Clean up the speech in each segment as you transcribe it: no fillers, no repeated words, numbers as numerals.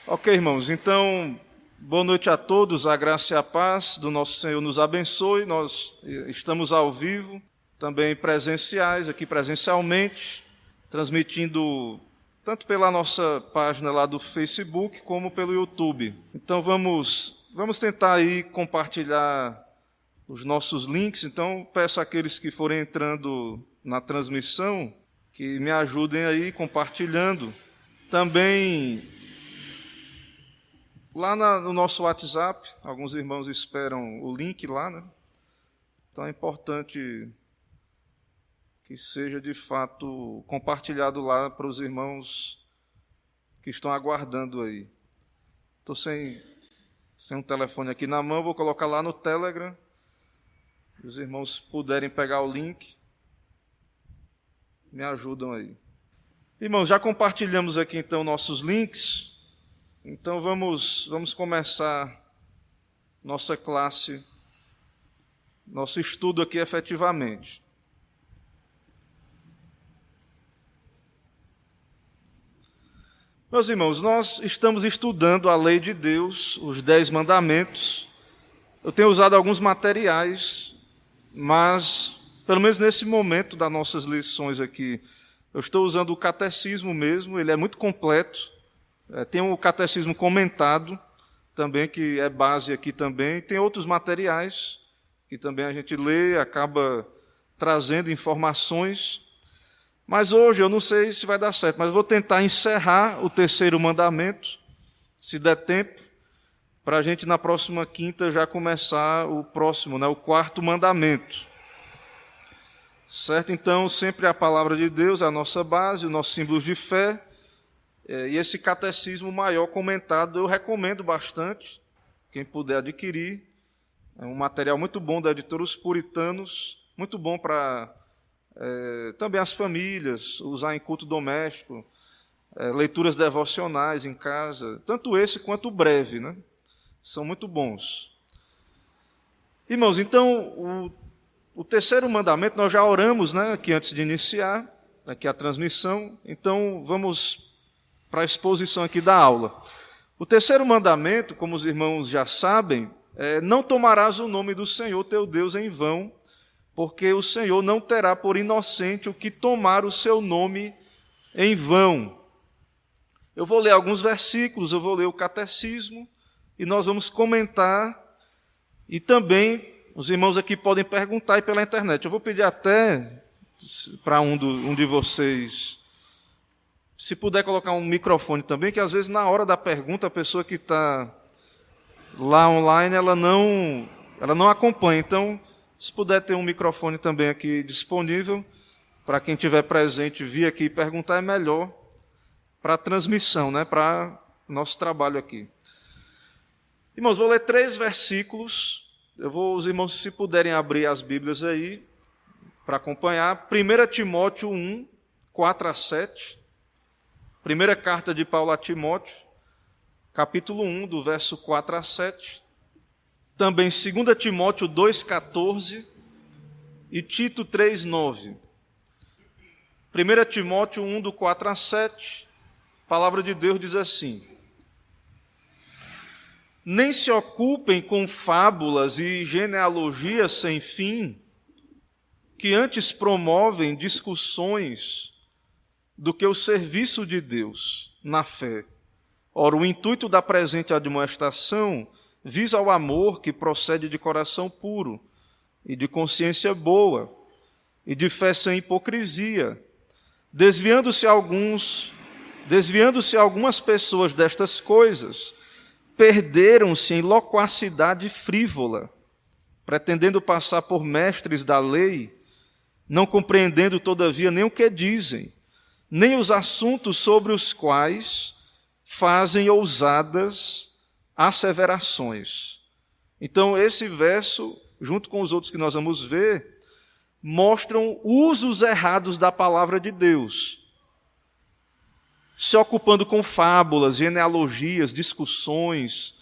Ok, irmãos, então, boa noite a todos, a graça e a paz do nosso Senhor nos abençoe. Nós estamos ao vivo, também presenciais, aqui presencialmente, transmitindo tanto pela nossa página lá do Facebook, como pelo YouTube. Então, vamos tentar aí compartilhar os nossos links. Então, peço àqueles que forem entrando na transmissão, que me ajudem aí compartilhando. Também lá no nosso WhatsApp, alguns irmãos esperam o link lá, né? Então é importante que seja de fato compartilhado lá para os irmãos que estão aguardando aí. Estou sem um telefone aqui na mão, vou colocar lá no Telegram. Se os irmãos puderem pegar o link, me ajudam aí. Irmãos, já compartilhamos aqui então nossos links. Então vamos começar nossa classe, nosso estudo aqui efetivamente. Meus irmãos, nós estamos estudando a lei de Deus, os 10 mandamentos. Eu tenho usado alguns materiais, mas pelo menos nesse momento das nossas lições aqui, eu estou usando o catecismo mesmo, ele é muito completo. Tem o catecismo comentado, também, que é base aqui também. Tem outros materiais que também a gente lê, acaba trazendo informações. Mas hoje, eu não sei se vai dar certo, mas vou tentar encerrar o 3º mandamento, se der tempo, para a gente, na próxima quinta, já começar o próximo, o 4º mandamento. Certo? Então, sempre a palavra de Deus é a nossa base, os nossos símbolos de fé. E esse catecismo maior comentado eu recomendo bastante, quem puder adquirir. É um material muito bom da editora Os Puritanos, muito bom para também as famílias, usar em culto doméstico, leituras devocionais em casa, tanto esse quanto o breve, né? São muito bons. Irmãos, então, o 3º mandamento, nós já oramos, né, aqui antes de iniciar aqui a transmissão, então vamos para a exposição aqui da aula. O 3º mandamento, como os irmãos já sabem, não tomarás o nome do Senhor teu Deus em vão, porque o Senhor não terá por inocente o que tomar o seu nome em vão. Eu vou ler alguns versículos, eu vou ler o catecismo, e nós vamos comentar, e também os irmãos aqui podem perguntar aí pela internet. Eu vou pedir até para um de vocês, se puder colocar um microfone também, que às vezes na hora da pergunta a pessoa que está lá online, ela não acompanha. Então, se puder ter um microfone também aqui disponível, para quem estiver presente vir aqui e perguntar, é melhor para a transmissão, né, para o nosso trabalho aqui. Irmãos, vou ler 3 versículos. Os irmãos, se puderem abrir as Bíblias aí, para acompanhar. 1 Timóteo 1, 4-7. Primeira carta de Paulo a Timóteo, capítulo 1, do verso 4-7. Também 2 Timóteo 2,14 e Tito 3,9. 1 Timóteo 1, do 4-7, a palavra de Deus diz assim: nem se ocupem com fábulas e genealogias sem fim, que antes promovem discussões do que o serviço de Deus na fé. Ora, o intuito da presente admoestação visa ao amor que procede de coração puro e de consciência boa e de fé sem hipocrisia, desviando-se algumas pessoas destas coisas, perderam-se em loquacidade frívola, pretendendo passar por mestres da lei, não compreendendo todavia nem o que dizem, nem os assuntos sobre os quais fazem ousadas asseverações. Então, esse verso, junto com os outros que nós vamos ver, mostram usos errados da palavra de Deus, se ocupando com fábulas, genealogias, discussões,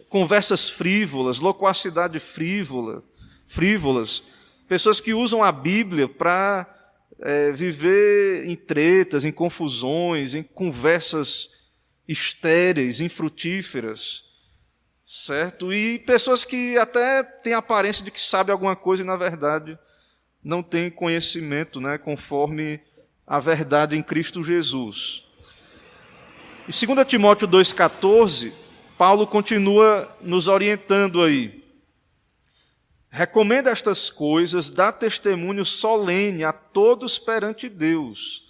conversas frívolas, loquacidade frívolas, pessoas que usam a Bíblia para viver em tretas, em confusões, em conversas estéreis, infrutíferas, certo? E pessoas que até têm a aparência de que sabem alguma coisa e, na verdade, não têm conhecimento, né, conforme a verdade em Cristo Jesus. E 2 Timóteo 2,14, Paulo continua nos orientando aí. Recomenda estas coisas, dá testemunho solene a todos perante Deus,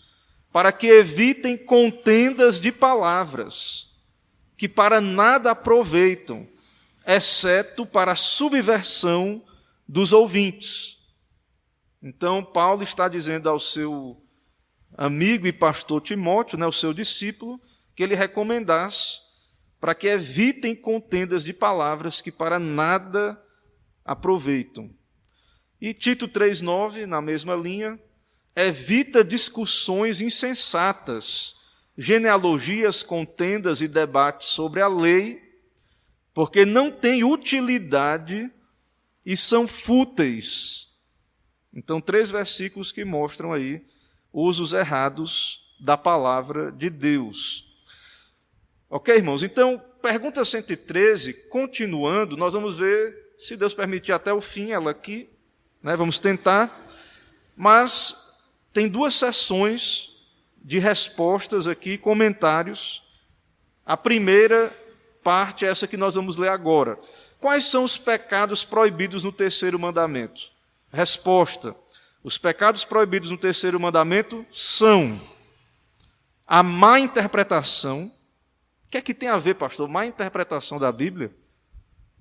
para que evitem contendas de palavras, que para nada aproveitam, exceto para a subversão dos ouvintes. Então, Paulo está dizendo ao seu amigo e pastor Timóteo, né, o seu discípulo, que ele recomendasse para que evitem contendas de palavras que para nada aproveitam. E Tito 3,9, na mesma linha, evita discussões insensatas, genealogias, contendas e debates sobre a lei, porque não têm utilidade e são fúteis. Então, 3 versículos que mostram aí usos errados da palavra de Deus. Ok, irmãos? Então, pergunta 113, continuando, nós vamos ver, se Deus permitir, até o fim, ela aqui, né? Vamos tentar, mas tem 2 sessões de respostas aqui, comentários. A primeira parte é essa que nós vamos ler agora. Quais são os pecados proibidos no 3º mandamento? Resposta: os pecados proibidos no 3º mandamento são a má interpretação. O que é que tem a ver, pastor? Má interpretação da Bíblia?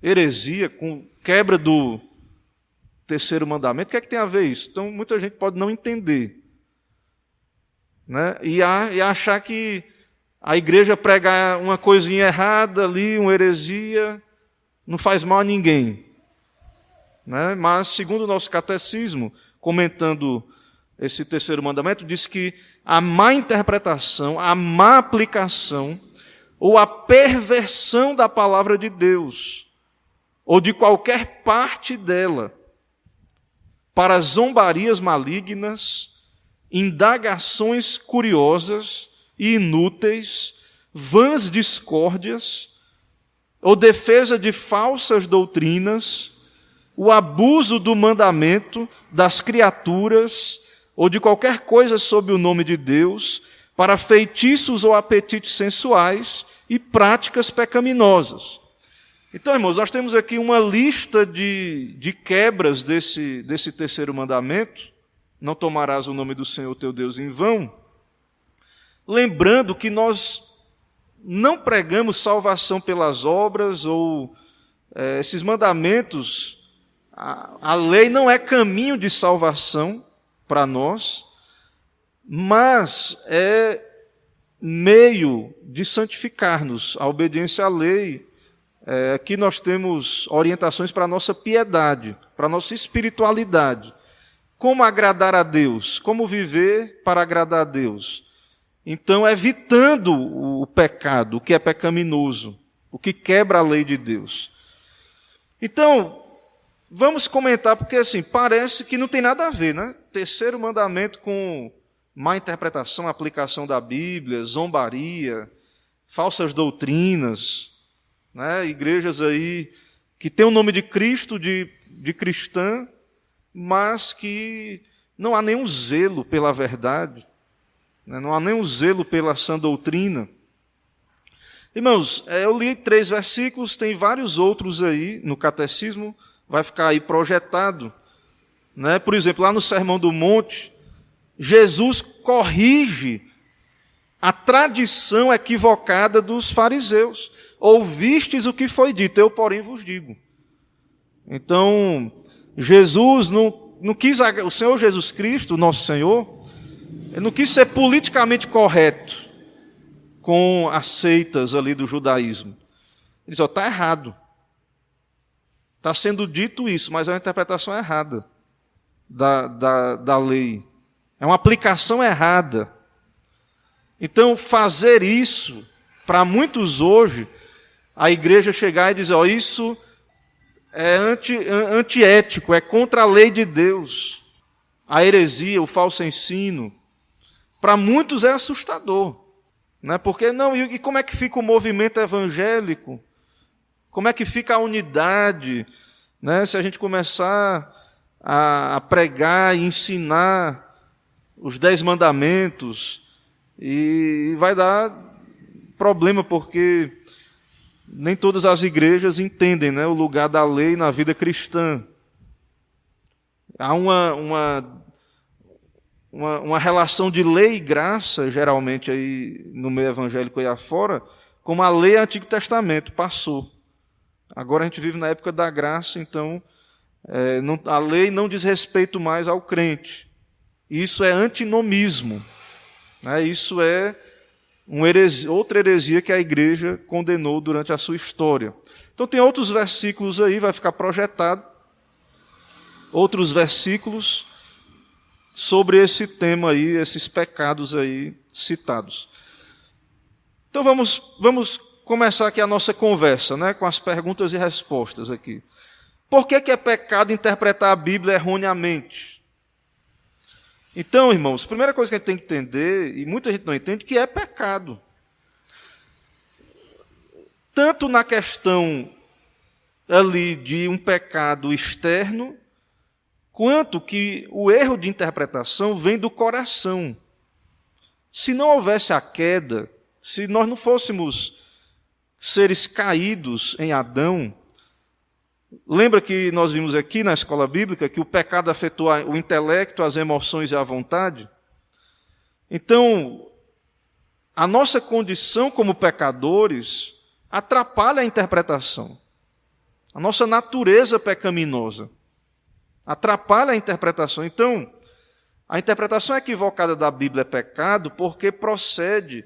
Heresia, com quebra do 3º mandamento? O que é que tem a ver isso? Então, muita gente pode não entender, né? E achar que a igreja pregar uma coisinha errada ali, uma heresia, não faz mal a ninguém, né? Mas, segundo o nosso catecismo, comentando esse 3º mandamento, diz que a má interpretação, a má aplicação ou a perversão da palavra de Deus, ou de qualquer parte dela, para zombarias malignas, indagações curiosas e inúteis, vãs discórdias, ou defesa de falsas doutrinas, o abuso do mandamento das criaturas, ou de qualquer coisa sob o nome de Deus, para feitiços ou apetites sensuais e práticas pecaminosas. Então, irmãos, nós temos aqui uma lista de quebras desse 3º mandamento. Não tomarás o nome do Senhor teu Deus em vão. Lembrando que nós não pregamos salvação pelas obras ou esses mandamentos. A lei não é caminho de salvação para nós, mas é meio de santificar-nos. A obediência à lei. Aqui nós temos orientações para a nossa piedade, para a nossa espiritualidade. Como agradar a Deus? Como viver para agradar a Deus? Então, evitando o pecado, o que é pecaminoso, o que quebra a lei de Deus. Então, vamos comentar, porque assim, parece que não tem nada a ver, né? 3º mandamento com má interpretação, aplicação da Bíblia, zombaria, falsas doutrinas, né? Igrejas aí que têm o nome de Cristo, de cristã, mas que não há nenhum zelo pela verdade, né? Não há nenhum zelo pela sã doutrina. Irmãos, eu li 3 versículos, tem vários outros aí no catecismo, vai ficar aí projetado, né? Por exemplo, lá no Sermão do Monte, Jesus corrige a tradição equivocada dos fariseus. Ouvistes o que foi dito, eu, porém, vos digo. Então, Jesus não quis, o Senhor Jesus Cristo, nosso Senhor, ele não quis ser politicamente correto com as seitas ali do judaísmo. Ele diz, está errado. Está sendo dito isso, mas é uma interpretação errada da lei. É uma aplicação errada. Então, fazer isso, para muitos hoje, a igreja chegar e dizer, isso é antiético, é contra a lei de Deus. A heresia, o falso ensino, para muitos é assustador. Né? Porque não, e como é que fica o movimento evangélico? Como é que fica a unidade? Né? Se a gente começar a pregar e ensinar os 10 mandamentos, e vai dar problema, porque nem todas as igrejas entendem, né, o lugar da lei na vida cristã. Há uma relação de lei e graça, geralmente, aí no meio evangélico e afora, como a lei do Antigo Testamento passou. Agora a gente vive na época da graça, então a lei não diz respeito mais ao crente. Isso é antinomismo. Né? Isso é outra heresia que a igreja condenou durante a sua história. Então tem outros versículos aí, vai ficar projetado, outros versículos sobre esse tema aí, esses pecados aí citados. Então vamos começar aqui a nossa conversa, né, com as perguntas e respostas aqui. Por que é pecado interpretar a Bíblia erroneamente? Então, irmãos, a primeira coisa que a gente tem que entender, e muita gente não entende, que é pecado. Tanto na questão ali de um pecado externo, quanto que o erro de interpretação vem do coração. Se não houvesse a queda, se nós não fôssemos seres caídos em Adão, lembra que nós vimos aqui na escola bíblica que o pecado afetou o intelecto, as emoções e a vontade? Então, a nossa condição como pecadores atrapalha a interpretação. A nossa natureza pecaminosa atrapalha a interpretação. Então, a interpretação equivocada da Bíblia é pecado porque procede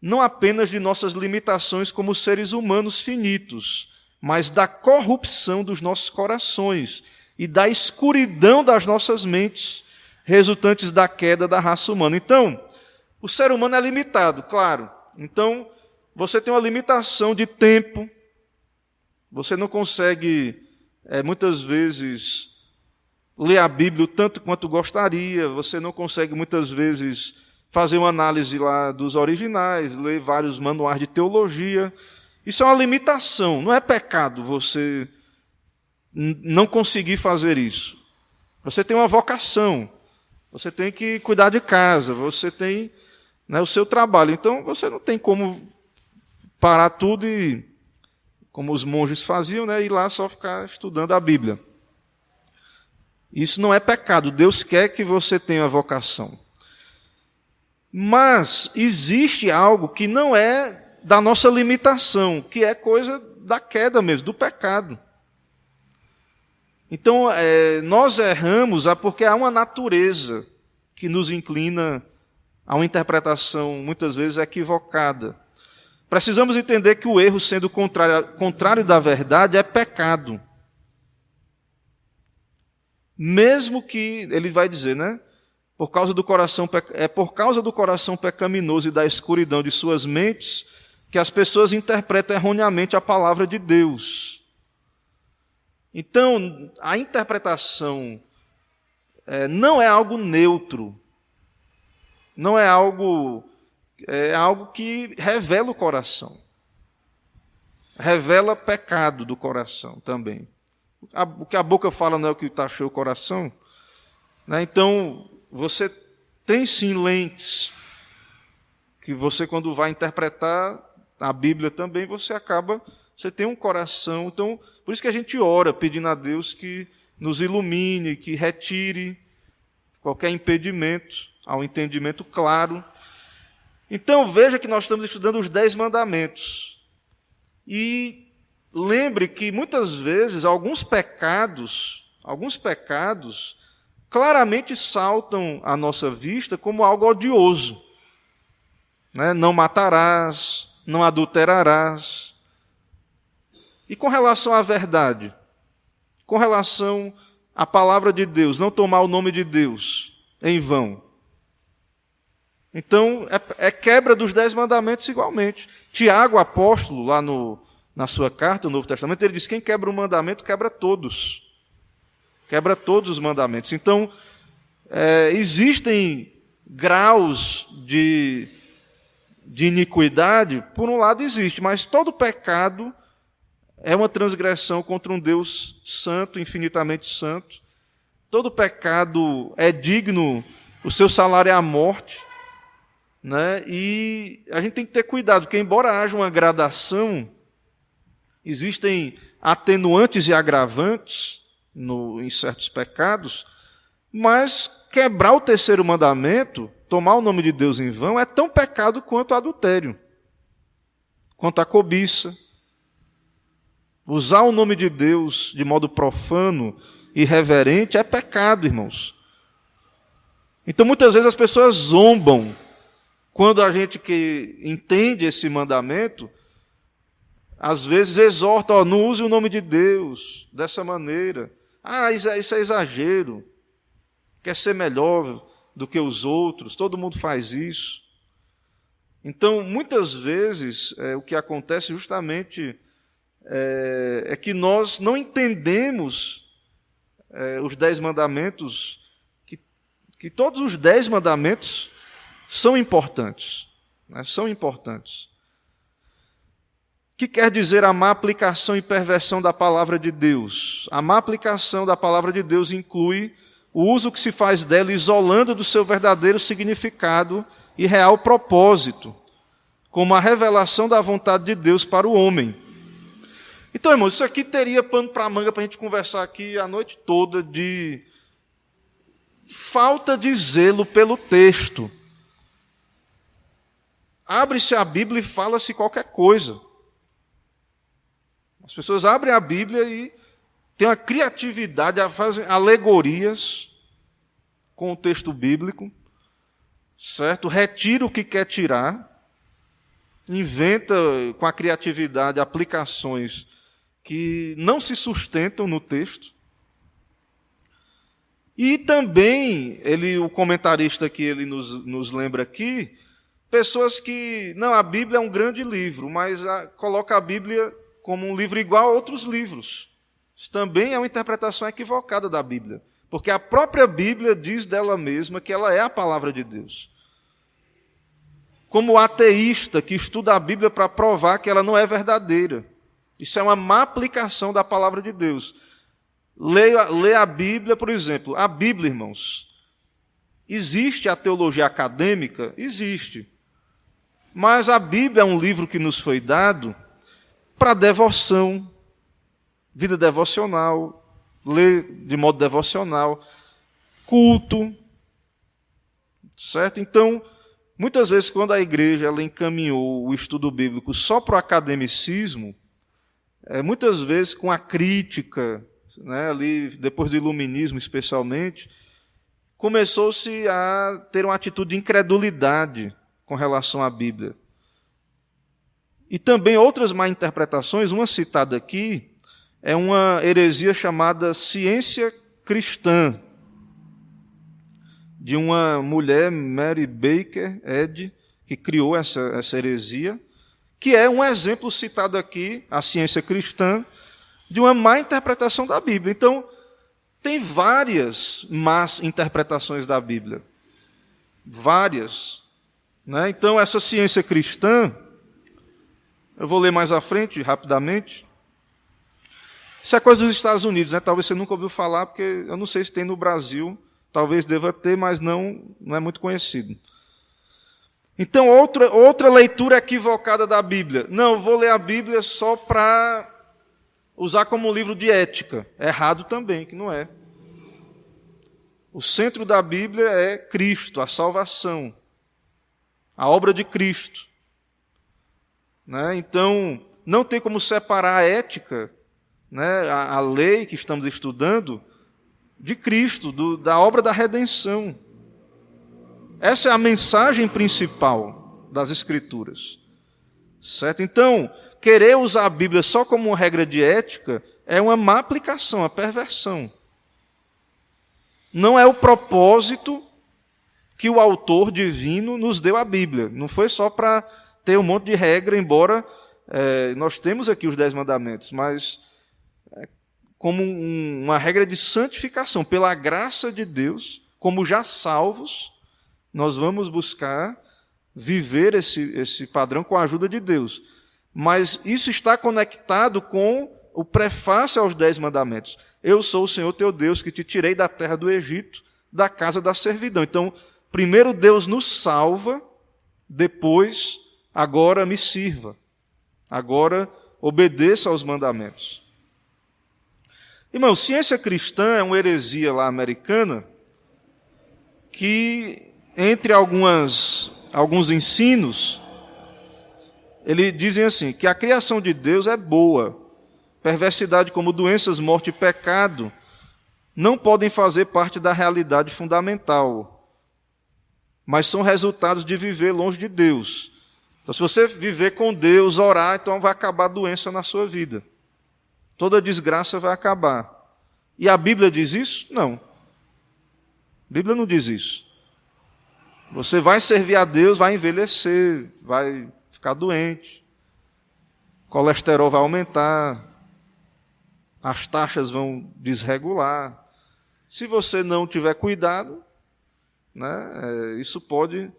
não apenas de nossas limitações como seres humanos finitos, mas da corrupção dos nossos corações e da escuridão das nossas mentes, resultantes da queda da raça humana. Então, o ser humano é limitado, claro. Então, você tem uma limitação de tempo, você não consegue, muitas vezes, ler a Bíblia o tanto quanto gostaria, você não consegue, muitas vezes, fazer uma análise lá dos originais, ler vários manuais de teologia. Isso é uma limitação, não é pecado você não conseguir fazer isso. Você tem uma vocação, você tem que cuidar de casa, você tem, né, o seu trabalho. Então, você não tem como parar tudo e, como os monges faziam, né, ir lá só ficar estudando a Bíblia. Isso não é pecado, Deus quer que você tenha uma vocação. Mas existe algo que não é da nossa limitação, que é coisa da queda mesmo, do pecado. Então, nós erramos porque há uma natureza que nos inclina a uma interpretação, muitas vezes, equivocada. Precisamos entender que o erro, sendo contrário da verdade, é pecado. Mesmo que, ele vai dizer, né? Por causa do coração pecaminoso e da escuridão de suas mentes, que as pessoas interpretam erroneamente a palavra de Deus. Então, a interpretação não é algo neutro, não é algo que revela o coração, revela pecado do coração também. O que a boca fala não é o que está cheio o coração. Né? Então, você tem sim lentes, que você, quando vai interpretar a Bíblia também, você tem um coração. Então, por isso que a gente ora, pedindo a Deus que nos ilumine, que retire qualquer impedimento ao entendimento claro. Então, veja que nós estamos estudando os 10 mandamentos. E lembre que, muitas vezes, alguns pecados claramente saltam à nossa vista como algo odioso. Né? Não matarás, não adulterarás. E com relação à verdade, com relação à palavra de Deus, não tomar o nome de Deus em vão. Então, é quebra dos 10 mandamentos igualmente. Tiago, apóstolo, lá na sua carta, no Novo Testamento, ele diz: quem quebra um mandamento, quebra todos. Quebra todos os mandamentos. Então, existem graus de de iniquidade, por um lado existe, mas todo pecado é uma transgressão contra um Deus santo, infinitamente santo. Todo pecado é digno, o seu salário é a morte, né? E a gente tem que ter cuidado, porque embora haja uma gradação, existem atenuantes e agravantes em certos pecados, mas quebrar o terceiro mandamento, tomar o nome de Deus em vão, é tão pecado quanto o adultério, quanto a cobiça. Usar o nome de Deus de modo profano, irreverente, é pecado, irmãos. Então, muitas vezes as pessoas zombam quando a gente que entende esse mandamento, às vezes exorta, não use o nome de Deus dessa maneira. Isso é exagero. Quer ser melhor do que os outros, todo mundo faz isso. Então, muitas vezes, o que acontece justamente é que nós não entendemos os 10 mandamentos, que todos os 10 mandamentos são importantes. Né? São importantes. O que quer dizer a má aplicação e perversão da palavra de Deus? A má aplicação da palavra de Deus inclui o uso que se faz dela isolando do seu verdadeiro significado e real propósito, como a revelação da vontade de Deus para o homem. Então, irmãos, isso aqui teria pano para manga para a gente conversar aqui a noite toda de falta de zelo pelo texto. Abre-se a Bíblia e fala-se qualquer coisa. As pessoas abrem a Bíblia e têm uma criatividade, fazem alegorias com o texto bíblico, certo? Retira o que quer tirar, inventa com a criatividade aplicações que não se sustentam no texto. E também, o comentarista que ele nos lembra aqui, pessoas que, a Bíblia é um grande livro, mas coloca a Bíblia como um livro igual a outros livros. Isso também é uma interpretação equivocada da Bíblia, porque a própria Bíblia diz dela mesma que ela é a palavra de Deus. Como o ateísta que estuda a Bíblia para provar que ela não é verdadeira. Isso é uma má aplicação da palavra de Deus. Lê a Bíblia, por exemplo. A Bíblia, irmãos, existe a teologia acadêmica? Existe. Mas a Bíblia é um livro que nos foi dado para devoção, vida devocional, ler de modo devocional, culto, certo? Então, muitas vezes, quando a igreja ela encaminhou o estudo bíblico só para o academicismo, muitas vezes com a crítica, né, ali, depois do iluminismo especialmente, começou-se a ter uma atitude de incredulidade com relação à Bíblia. E também outras má interpretações, uma citada aqui, é uma heresia chamada ciência cristã, de uma mulher, Mary Baker Eddy, que criou essa heresia, que é um exemplo citado aqui, a ciência cristã, de uma má interpretação da Bíblia. Então, tem várias más interpretações da Bíblia. Várias. Né? Então, essa ciência cristã, eu vou ler mais à frente, rapidamente. Isso é coisa dos Estados Unidos, né? Talvez você nunca ouviu falar, porque eu não sei se tem no Brasil, talvez deva ter, mas não é muito conhecido. Então, outra leitura equivocada da Bíblia. Não, eu vou ler a Bíblia só para usar como livro de ética. Errado também, que não é. O centro da Bíblia é Cristo, a salvação, a obra de Cristo. Né? Então, não tem como separar a ética, né, a lei que estamos estudando, de Cristo, da obra da redenção. Essa é a mensagem principal das Escrituras. Certo? Então, querer usar a Bíblia só como uma regra de ética é uma má aplicação, uma perversão. Não é o propósito que o autor divino nos deu a Bíblia. Não foi só para ter um monte de regra, embora nós temos aqui os 10 mandamentos, mas como uma regra de santificação, pela graça de Deus, como já salvos, nós vamos buscar viver esse padrão com a ajuda de Deus. Mas isso está conectado com o prefácio aos 10 mandamentos. Eu sou o Senhor teu Deus, que te tirei da terra do Egito, da casa da servidão. Então, primeiro Deus nos salva, depois, agora me sirva. Agora, obedeça aos mandamentos. Irmão, ciência cristã é uma heresia lá americana que, entre alguns ensinos, eles dizem assim, que a criação de Deus é boa. Perversidade como doenças, morte e pecado não podem fazer parte da realidade fundamental, mas são resultados de viver longe de Deus. Então, se você viver com Deus, orar, então vai acabar a doença na sua vida. Toda desgraça vai acabar. E a Bíblia diz isso? Não. A Bíblia não diz isso. Você vai servir a Deus, vai envelhecer, vai ficar doente, o colesterol vai aumentar, as taxas vão desregular. Se você não tiver cuidado, né, isso pode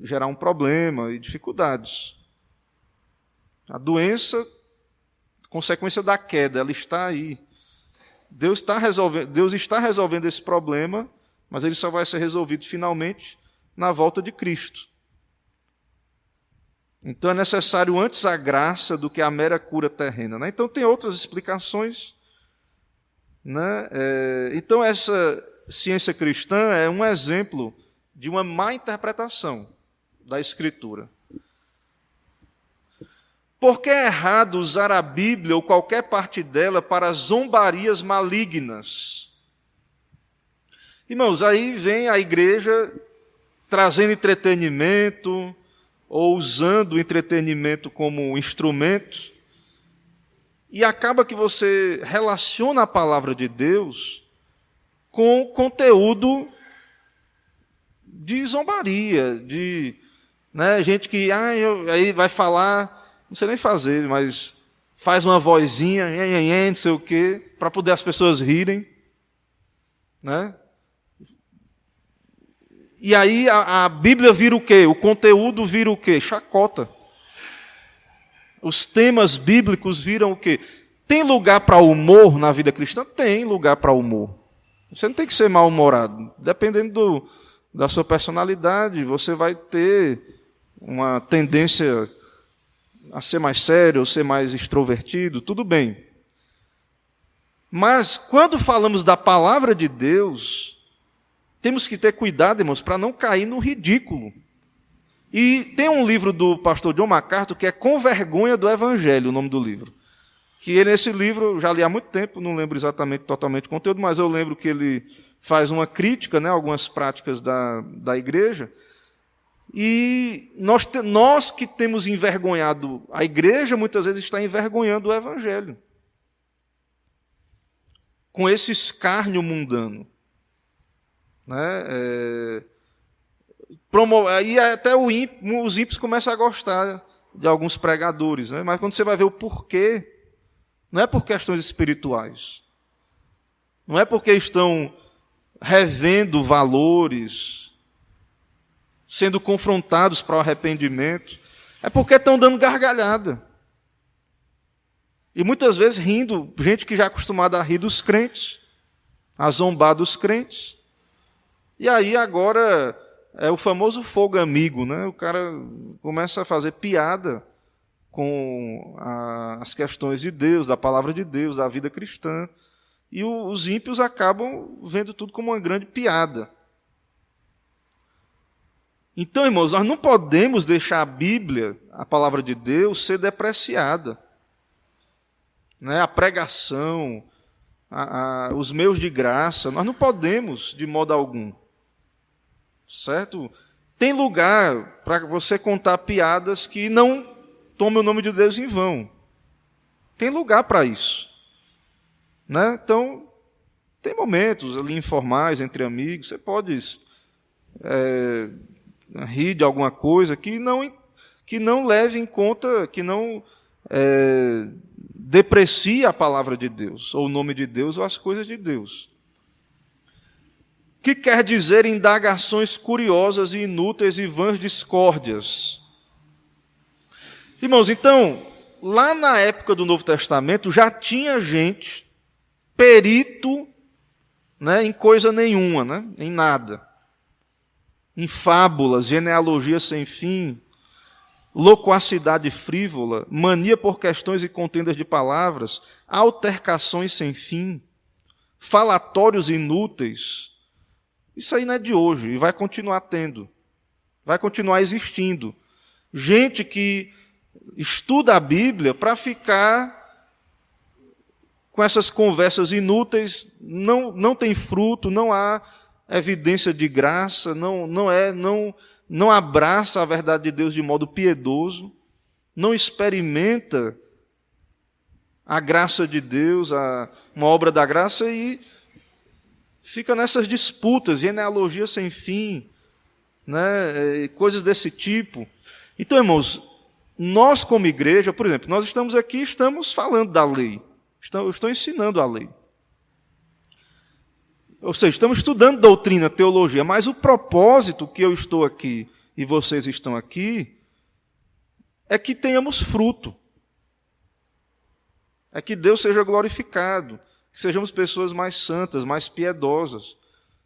gerar um problema e dificuldades. A doença, consequência da queda, ela está aí. Deus está resolvendo esse problema, mas ele só vai ser resolvido finalmente na volta de Cristo. Então é necessário antes a graça do que a mera cura terrena. Né? Então tem outras explicações. Né? Então essa ciência cristã é um exemplo de uma má interpretação da Escritura. Por que é errado usar a Bíblia ou qualquer parte dela para zombarias malignas? Irmãos, aí vem a igreja trazendo entretenimento, ou usando o entretenimento como instrumento, e acaba que você relaciona a palavra de Deus com conteúdo de zombaria, de gente que aí vai falar, não sei nem fazer, mas faz uma vozinha, não sei o quê, para poder as pessoas rirem. Né? E aí a Bíblia vira o quê? O conteúdo vira o quê? Chacota. Os temas bíblicos viram o quê? Tem lugar para humor na vida cristã? Tem lugar para humor. Você não tem que ser mal-humorado. Dependendo da sua personalidade, você vai ter uma tendência a ser mais sério, ou ser mais extrovertido, tudo bem. Mas, quando falamos da palavra de Deus, temos que ter cuidado, irmãos, para não cair no ridículo. E tem um livro do pastor John MacArthur que é Com Vergonha do Evangelho, o nome do livro. Que nesse livro, eu já li há muito tempo, não lembro exatamente totalmente o conteúdo, mas eu lembro que ele faz uma crítica, né, a algumas práticas da igreja. E nós que temos envergonhado a igreja, muitas vezes está envergonhando o Evangelho. Com esse escárnio mundano. Né? Aí até os ímpios começam a gostar de alguns pregadores, né? Mas quando você vai ver o porquê, não é por questões espirituais, não é porque estão revendo valores, sendo confrontados para o arrependimento, é porque estão dando gargalhada. E muitas vezes rindo, gente que já é acostumada a rir dos crentes, a zombar dos crentes. E aí agora é o famoso fogo amigo, né? O cara começa a fazer piada com as questões de Deus, da palavra de Deus, da vida cristã. E os ímpios acabam vendo tudo como uma grande piada. Então, irmãos, nós não podemos deixar a Bíblia, a palavra de Deus, ser depreciada. Né? A pregação, os meios de graça, nós não podemos de modo algum. Certo? Tem lugar para você contar piadas que não tomem o nome de Deus em vão. Tem lugar para isso. Né? Então, tem momentos ali informais, entre amigos, você pode rir de alguma coisa que não leve em conta, que não deprecie a palavra de Deus, ou o nome de Deus, ou as coisas de Deus. que quer dizer indagações curiosas e inúteis e vãs discórdias. Irmãos, então, lá na época do Novo Testamento, já tinha gente, perito, né, em coisa nenhuma, né, em nada. Em fábulas, genealogia sem fim, loquacidade frívola, mania por questões e contendas de palavras, altercações sem fim, falatórios inúteis. Isso aí não é de hoje, e vai continuar tendo, vai continuar existindo. Gente que estuda a Bíblia para ficar com essas conversas inúteis, não tem fruto, não há evidência de graça, não abraça a verdade de Deus de modo piedoso, não experimenta a graça de Deus, uma obra da graça, e fica nessas disputas, genealogia sem fim, né, coisas desse tipo. Então, irmãos, nós como igreja, por exemplo, nós estamos aqui, estamos falando da lei, eu estou ensinando a lei. Ou seja, estamos estudando doutrina, teologia, mas o propósito que eu estou aqui e vocês estão aqui é que tenhamos fruto, é que Deus seja glorificado, que sejamos pessoas mais santas, mais piedosas,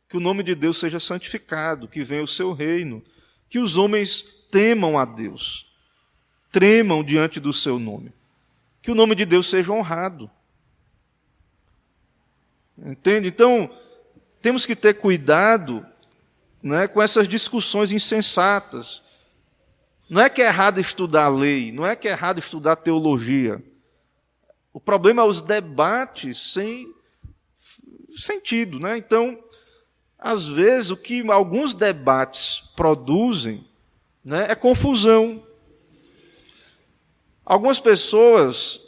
que o nome de Deus seja santificado, que venha o seu reino, que os homens temam a Deus, tremam diante do seu nome, que o nome de Deus seja honrado. Entende? Então, temos que ter cuidado, né, com essas discussões insensatas. Não é que é errado estudar a lei, não é que é errado estudar teologia. O problema é os debates sem sentido, né? Então, às vezes, o que alguns debates produzem, né, é confusão. Algumas pessoas,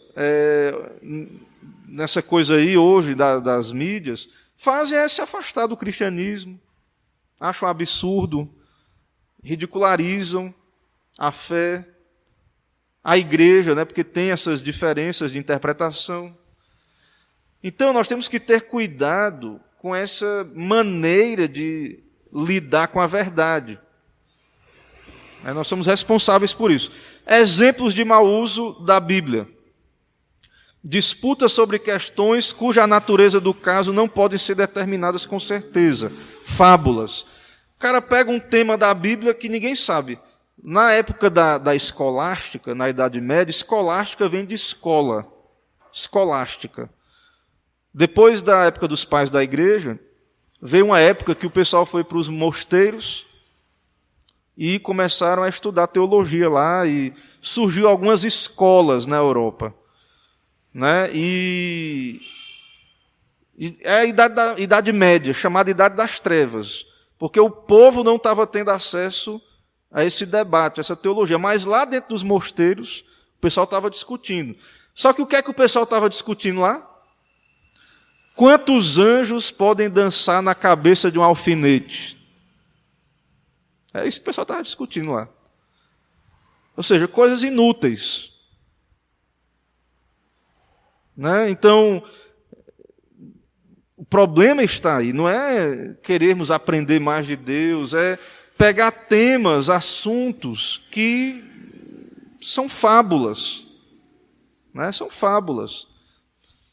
nessa coisa aí hoje das mídias, fazem é se afastar do cristianismo, acham absurdo, ridicularizam a fé, a igreja, né, porque tem essas diferenças de interpretação. Então, nós temos que ter cuidado com essa maneira de lidar com a verdade. Nós somos responsáveis por isso. Exemplos de mau uso da Bíblia. Disputas sobre questões cuja natureza do caso não podem ser determinadas com certeza. Fábulas. O cara pega um tema da Bíblia que ninguém sabe. Na época da escolástica, na Idade Média, escolástica vem de escola. Escolástica. Depois da época dos pais da igreja, veio uma época que o pessoal foi para os mosteiros e começaram a estudar teologia lá, e surgiu algumas escolas na Europa. Né? E é a idade média, chamada Idade das Trevas, porque o povo não estava tendo acesso a esse debate, a essa teologia. Mas lá dentro dos mosteiros, o pessoal estava discutindo. Só que o que é que o pessoal estava discutindo lá? Quantos anjos podem dançar na cabeça de um alfinete? É isso que o pessoal estava discutindo lá. Ou seja, coisas inúteis. Né? Então, o problema está aí, não é querermos aprender mais de Deus, é pegar temas, assuntos que são fábulas. Né? São fábulas.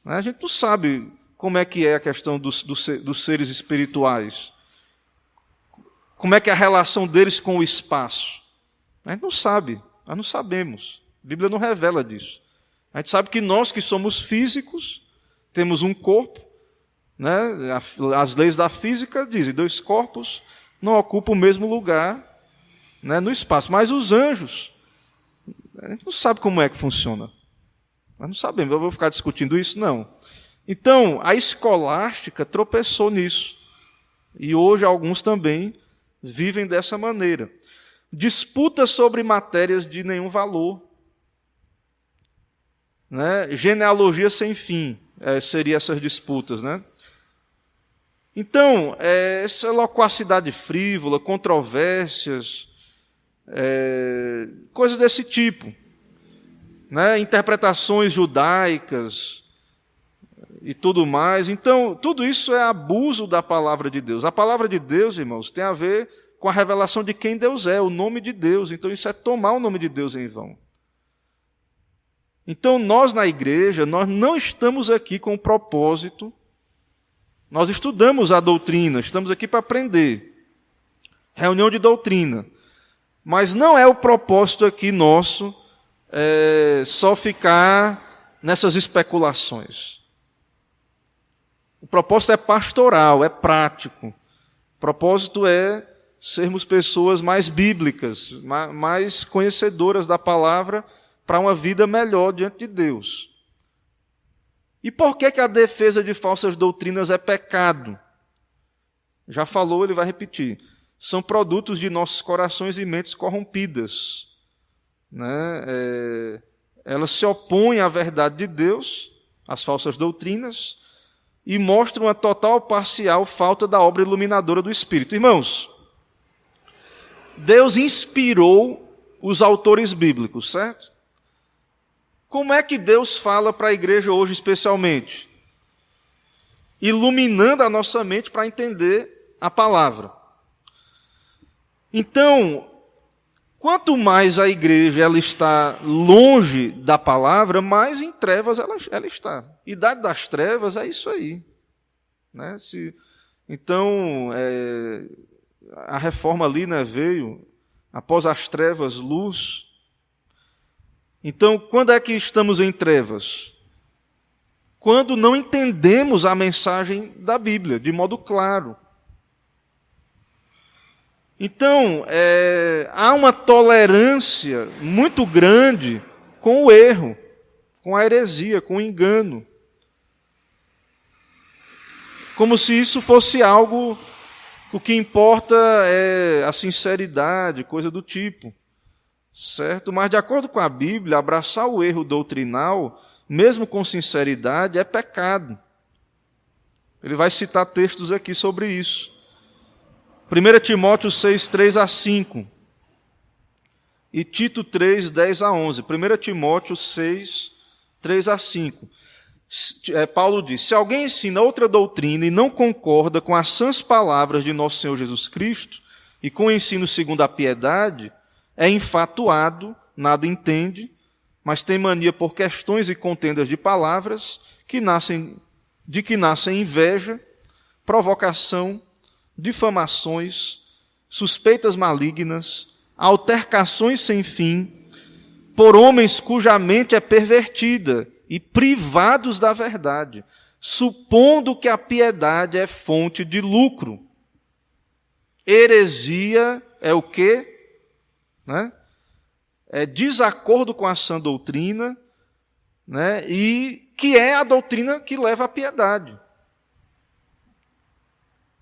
Né? A gente não sabe como é que é a questão dos seres espirituais. Como é que é a relação deles com o espaço. A gente não sabe, nós não sabemos. A Bíblia não revela disso. A gente sabe que nós que somos físicos, temos um corpo, né? As leis da física dizem, 2 corpos não ocupam o mesmo lugar, né, no espaço. Mas os anjos, a gente não sabe como é que funciona. Nós não sabemos, eu vou ficar discutindo isso? Não. Então, a escolástica tropeçou nisso. E hoje alguns também vivem dessa maneira. Disputas sobre matérias de nenhum valor. Né? Genealogia sem fim, seria essas disputas. Né? Então, essa loquacidade frívola, controvérsias, coisas desse tipo. Né? Interpretações judaicas, e tudo mais. Então, tudo isso é abuso da palavra de Deus. A palavra de Deus, irmãos, tem a ver com a revelação de quem Deus é, o nome de Deus. Então, isso é tomar o nome de Deus em vão. Então, nós na igreja, nós não estamos aqui com o propósito, nós estudamos a doutrina, estamos aqui para aprender. Reunião de doutrina. Mas não é o propósito aqui nosso só ficar nessas especulações. O propósito é pastoral, é prático. O propósito é sermos pessoas mais bíblicas, mais conhecedoras da palavra para uma vida melhor diante de Deus. E por que a defesa de falsas doutrinas é pecado? Já falou, ele vai repetir. São produtos de nossos corações e mentes corrompidas. Elas se opõem à verdade de Deus, às falsas doutrinas, e mostram uma total parcial falta da obra iluminadora do Espírito. Irmãos, Deus inspirou os autores bíblicos, certo? Como é que Deus fala para a igreja hoje, especialmente? Iluminando a nossa mente para entender a palavra. Então, quanto mais a igreja ela está longe da palavra, mais em trevas ela está. Idade das trevas é isso aí. Então, a reforma ali veio, após as trevas, luz. Então, quando é que estamos em trevas? Quando não entendemos a mensagem da Bíblia, de modo claro. Então, há uma tolerância muito grande com o erro, com a heresia, com o engano. Como se isso fosse algo, o que importa é a sinceridade, coisa do tipo. Certo? Mas, de acordo com a Bíblia, abraçar o erro doutrinal, mesmo com sinceridade, é pecado. Ele vai citar textos aqui sobre isso. 1 Timóteo 6, 3-5. E Tito 3, 10-11. 1 Timóteo 6, 3-5. Paulo diz: se alguém ensina outra doutrina e não concorda com as sãs palavras de nosso Senhor Jesus Cristo e com o ensino segundo a piedade, é enfatuado, nada entende, mas tem mania por questões e contendas de palavras de que nascem inveja, provocação, difamações, suspeitas malignas, altercações sem fim, por homens cuja mente é pervertida e privados da verdade, supondo que a piedade é fonte de lucro. Heresia é o quê? É desacordo com a sã doutrina, e que é a doutrina que leva à piedade.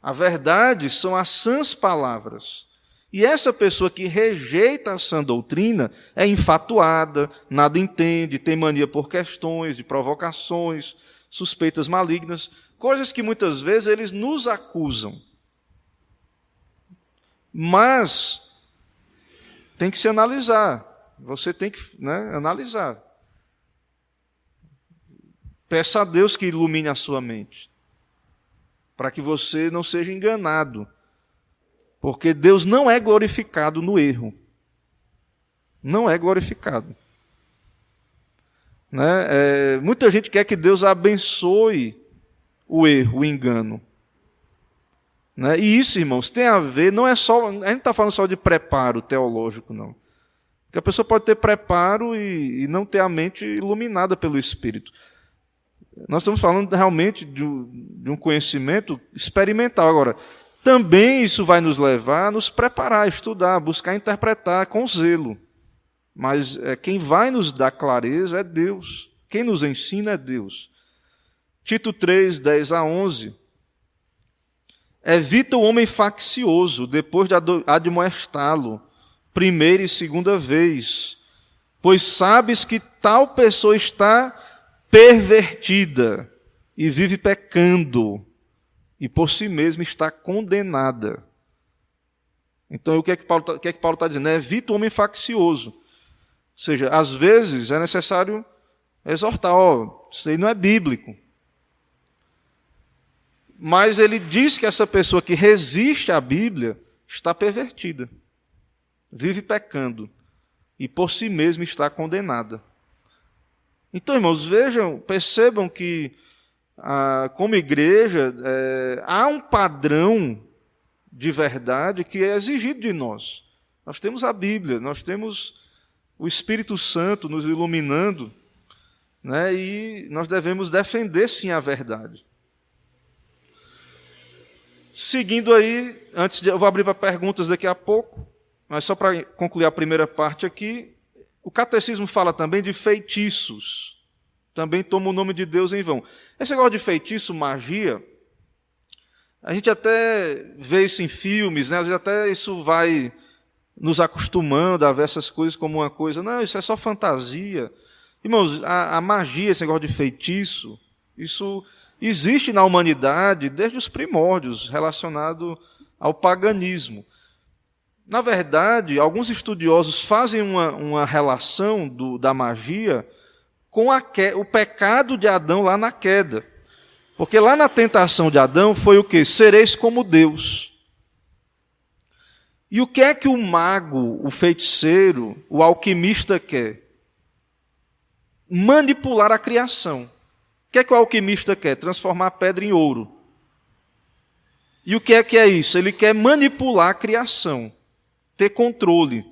A verdade são as sãs palavras. E essa pessoa que rejeita a sã doutrina é enfatuada, nada entende, tem mania por questões, de provocações, suspeitas malignas, coisas que muitas vezes eles nos acusam. Mas tem que se analisar. Você tem que analisar. Peça a Deus que ilumine a sua mente, para que você não seja enganado. Porque Deus não é glorificado no erro. Não é glorificado. Muita gente quer que Deus abençoe o erro, o engano. E isso, irmãos, tem a ver, não é só, a gente não está falando só de preparo teológico, não. Porque a pessoa pode ter preparo e não ter a mente iluminada pelo Espírito. Nós estamos falando realmente de um conhecimento experimental. Agora, também isso vai nos levar a nos preparar, a estudar, buscar interpretar com zelo. Mas quem vai nos dar clareza é Deus. Quem nos ensina é Deus. Tito 3, 10-11. Evita o homem faccioso, depois de admoestá-lo, primeira e segunda vez, pois sabes que tal pessoa está pervertida e vive pecando, e por si mesma está condenada. Então, o que é que Paulo está dizendo? Evita o homem faccioso. Ou seja, às vezes é necessário exortar, isso aí não é bíblico. mas ele diz que essa pessoa que resiste à Bíblia está pervertida, vive pecando e por si mesma está condenada. Então, irmãos, vejam, percebam que, como igreja, há um padrão de verdade que é exigido de nós. Nós temos a Bíblia, nós temos o Espírito Santo nos iluminando, né, e nós devemos defender, sim, a verdade. Seguindo aí, eu vou abrir para perguntas daqui a pouco, mas só para concluir a primeira parte aqui, o catecismo fala também de feitiços. Também toma o nome de Deus em vão. Esse negócio de feitiço, magia, a gente até vê isso em filmes, né? Às vezes até isso vai nos acostumando a ver essas coisas como uma coisa. Não, isso é só fantasia. Irmãos, a magia, esse negócio de feitiço, isso existe na humanidade desde os primórdios, relacionado ao paganismo. Na verdade, alguns estudiosos fazem uma relação da magia com o pecado de Adão lá na queda. Porque lá na tentação de Adão foi o quê? Sereis como Deus. E o que é que o mago, o feiticeiro, o alquimista quer? Manipular a criação. O que é que o alquimista quer? Transformar a pedra em ouro. E o que é isso? Ele quer manipular a criação, ter controle.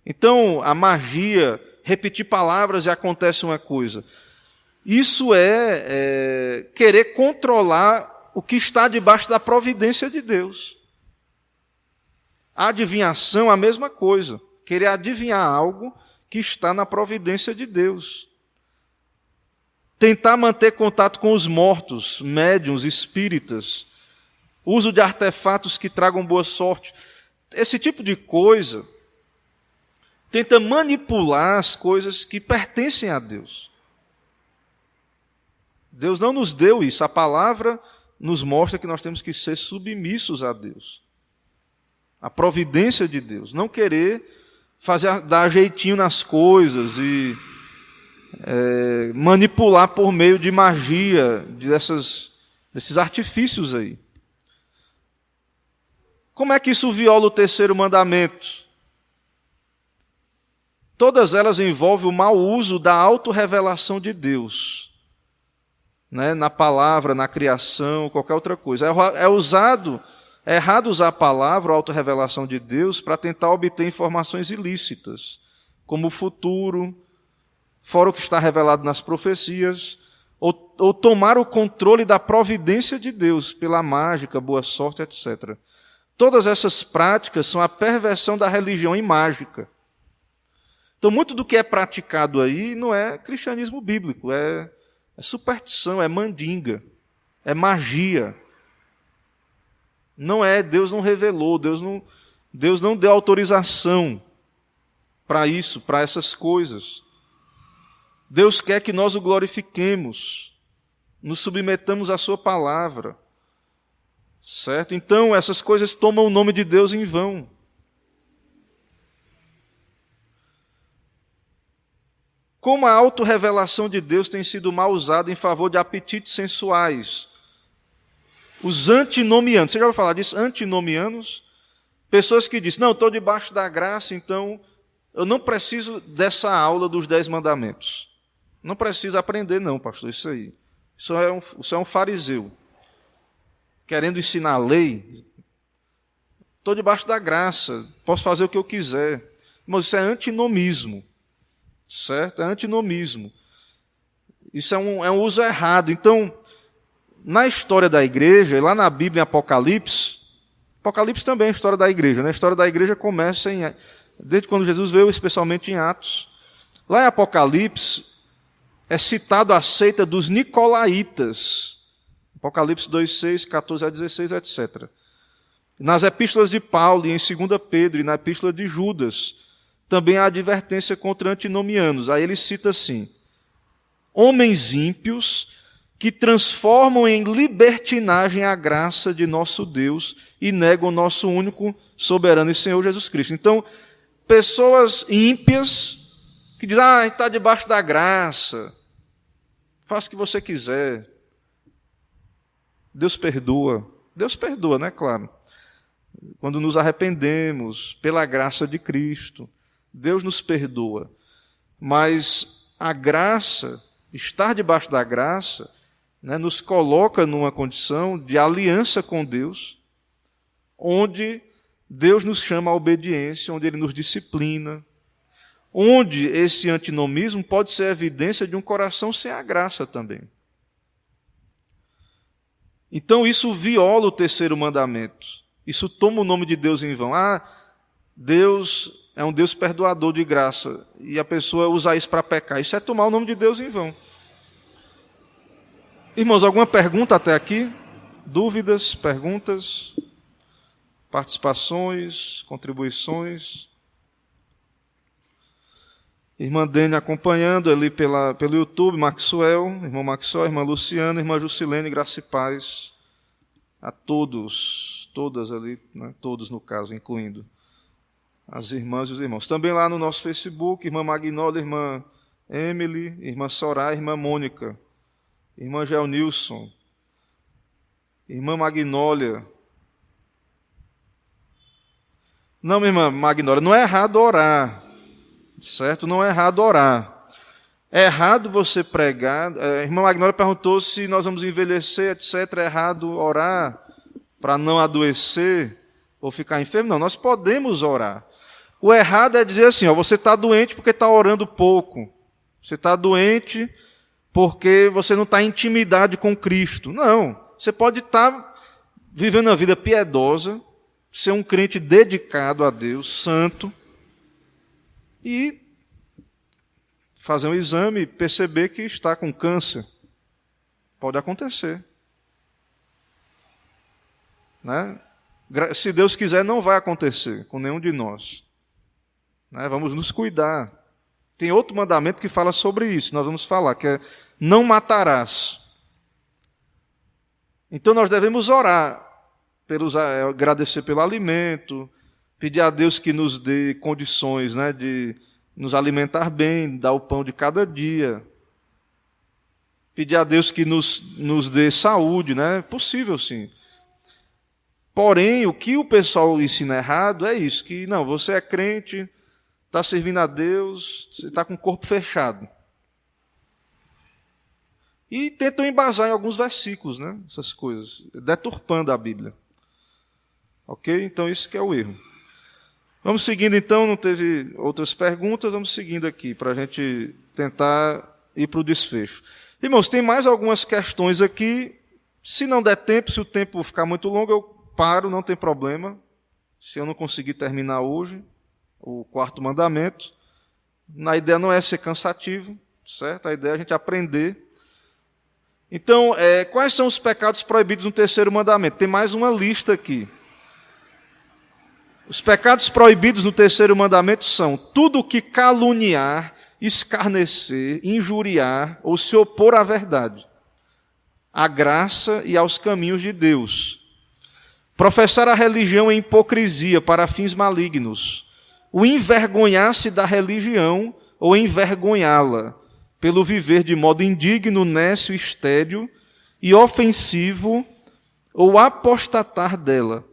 Então, a magia, repetir palavras e acontece uma coisa. Isso é querer controlar o que está debaixo da providência de Deus. A adivinhação, a mesma coisa. Querer adivinhar algo que está na providência de Deus. Tentar manter contato com os mortos, médiuns, espíritas, uso de artefatos que tragam boa sorte. Esse tipo de coisa tenta manipular as coisas que pertencem a Deus. Deus não nos deu isso. A palavra nos mostra que nós temos que ser submissos a Deus. A providência de Deus. Não querer dar jeitinho nas coisas e manipular por meio de magia, desses artifícios aí. Como é que isso viola o terceiro mandamento? Todas elas envolvem o mau uso da autorrevelação de Deus, né? Na palavra, na criação, qualquer outra coisa. É errado usar a palavra, a autorrevelação de Deus, para tentar obter informações ilícitas, como o futuro, fora o que está revelado nas profecias, ou tomar o controle da providência de Deus, pela mágica, boa sorte, etc. Todas essas práticas são a perversão da religião em mágica. Então, muito do que é praticado aí não é cristianismo bíblico, é superstição, é mandinga, é magia. Não é, Deus não revelou, Deus não deu autorização para isso, para essas coisas. Deus quer que nós o glorifiquemos, nos submetamos à sua palavra. Certo? Então, essas coisas tomam o nome de Deus em vão. Como a autorrevelação de Deus tem sido mal usada em favor de apetites sensuais. Os antinomianos, você já ouviu falar disso? Antinomianos? Pessoas que dizem, não, estou debaixo da graça, então eu não preciso dessa aula dos 10 mandamentos. Não preciso aprender não, pastor, isso aí. Isso é um fariseu. Querendo ensinar a lei. Estou debaixo da graça, posso fazer o que eu quiser. Mas isso é antinomismo. Certo? É antinomismo. Isso é um uso errado. Então, na história da igreja, lá na Bíblia, em Apocalipse também é a história da igreja. Né? A história da igreja começa desde quando Jesus veio, especialmente em Atos. Lá em Apocalipse, é citado a seita dos Nicolaítas. Apocalipse 2:6, 14 a 16, etc. Nas epístolas de Paulo e em 2 Pedro e na epístola de Judas, também há advertência contra antinomianos. Aí ele cita assim, homens ímpios que transformam em libertinagem a graça de nosso Deus e negam o nosso único soberano e Senhor Jesus Cristo. Então, pessoas ímpias que dizem, está debaixo da graça, faça o que você quiser. Deus perdoa. Deus perdoa, né? Claro. Quando nos arrependemos pela graça de Cristo, Deus nos perdoa. Mas a graça, estar debaixo da graça, né, nos coloca numa condição de aliança com Deus, onde Deus nos chama à obediência, onde Ele nos disciplina, onde esse antinomismo pode ser evidência de um coração sem a graça também. Então isso viola o terceiro mandamento. Isso toma o nome de Deus em vão. Deus é um Deus perdoador de graça, e a pessoa usa isso para pecar. Isso é tomar o nome de Deus em vão. Irmãos, alguma pergunta até aqui? Dúvidas, perguntas, participações, contribuições? Irmã Dene acompanhando ali pelo YouTube, irmão Maxwell, irmã Luciana, irmã Jusilene, graça e paz a todos, todas ali, né? Todos no caso, incluindo as irmãs e os irmãos. Também lá no nosso Facebook, irmã Magnólia, irmã Emily, irmã Soraya, irmã Mônica, irmã Gelnilson, irmã Magnólia. Não, minha irmã Magnólia, não é errado orar, certo? Não é errado orar. É errado você pregar. A irmã Magnólia perguntou se nós vamos envelhecer, etc. É errado orar para não adoecer ou ficar enfermo? Não, nós podemos orar. O errado é dizer assim, você está doente porque está orando pouco. Você está doente porque você não está em intimidade com Cristo. Não, você pode estar vivendo uma vida piedosa, ser um crente dedicado a Deus, santo, e fazer um exame e perceber que está com câncer. Pode acontecer. Né? Se Deus quiser, não vai acontecer com nenhum de nós. Né? Vamos nos cuidar. Tem outro mandamento que fala sobre isso, nós vamos falar, que é não matarás. Então nós devemos orar, agradecer pelo alimento, pedir a Deus que nos dê condições, né, de nos alimentar bem, dar o pão de cada dia. Pedir a Deus que nos dê saúde, né? É possível sim. Porém, o que o pessoal ensina errado é isso, que não, você é crente, está servindo a Deus, você está com o corpo fechado. E tentam embasar em alguns versículos, né, essas coisas, deturpando a Bíblia. Ok? Então, isso que é o erro. Vamos seguindo, então, não teve outras perguntas, vamos seguindo aqui, para a gente tentar ir para o desfecho. Irmãos, tem mais algumas questões aqui. Se não der tempo, se o tempo ficar muito longo, eu paro, não tem problema. Se eu não conseguir terminar hoje, o quarto mandamento. A ideia não é ser cansativo, certo? A ideia é a gente aprender. Então, quais são os pecados proibidos no terceiro mandamento? Tem mais uma lista aqui. Os pecados proibidos no terceiro mandamento são tudo que caluniar, escarnecer, injuriar ou se opor à verdade, à graça e aos caminhos de Deus. Professar a religião em hipocrisia para fins malignos. O envergonhar-se da religião ou envergonhá-la, pelo viver de modo indigno, nécio, estéril e ofensivo ou apostatar dela.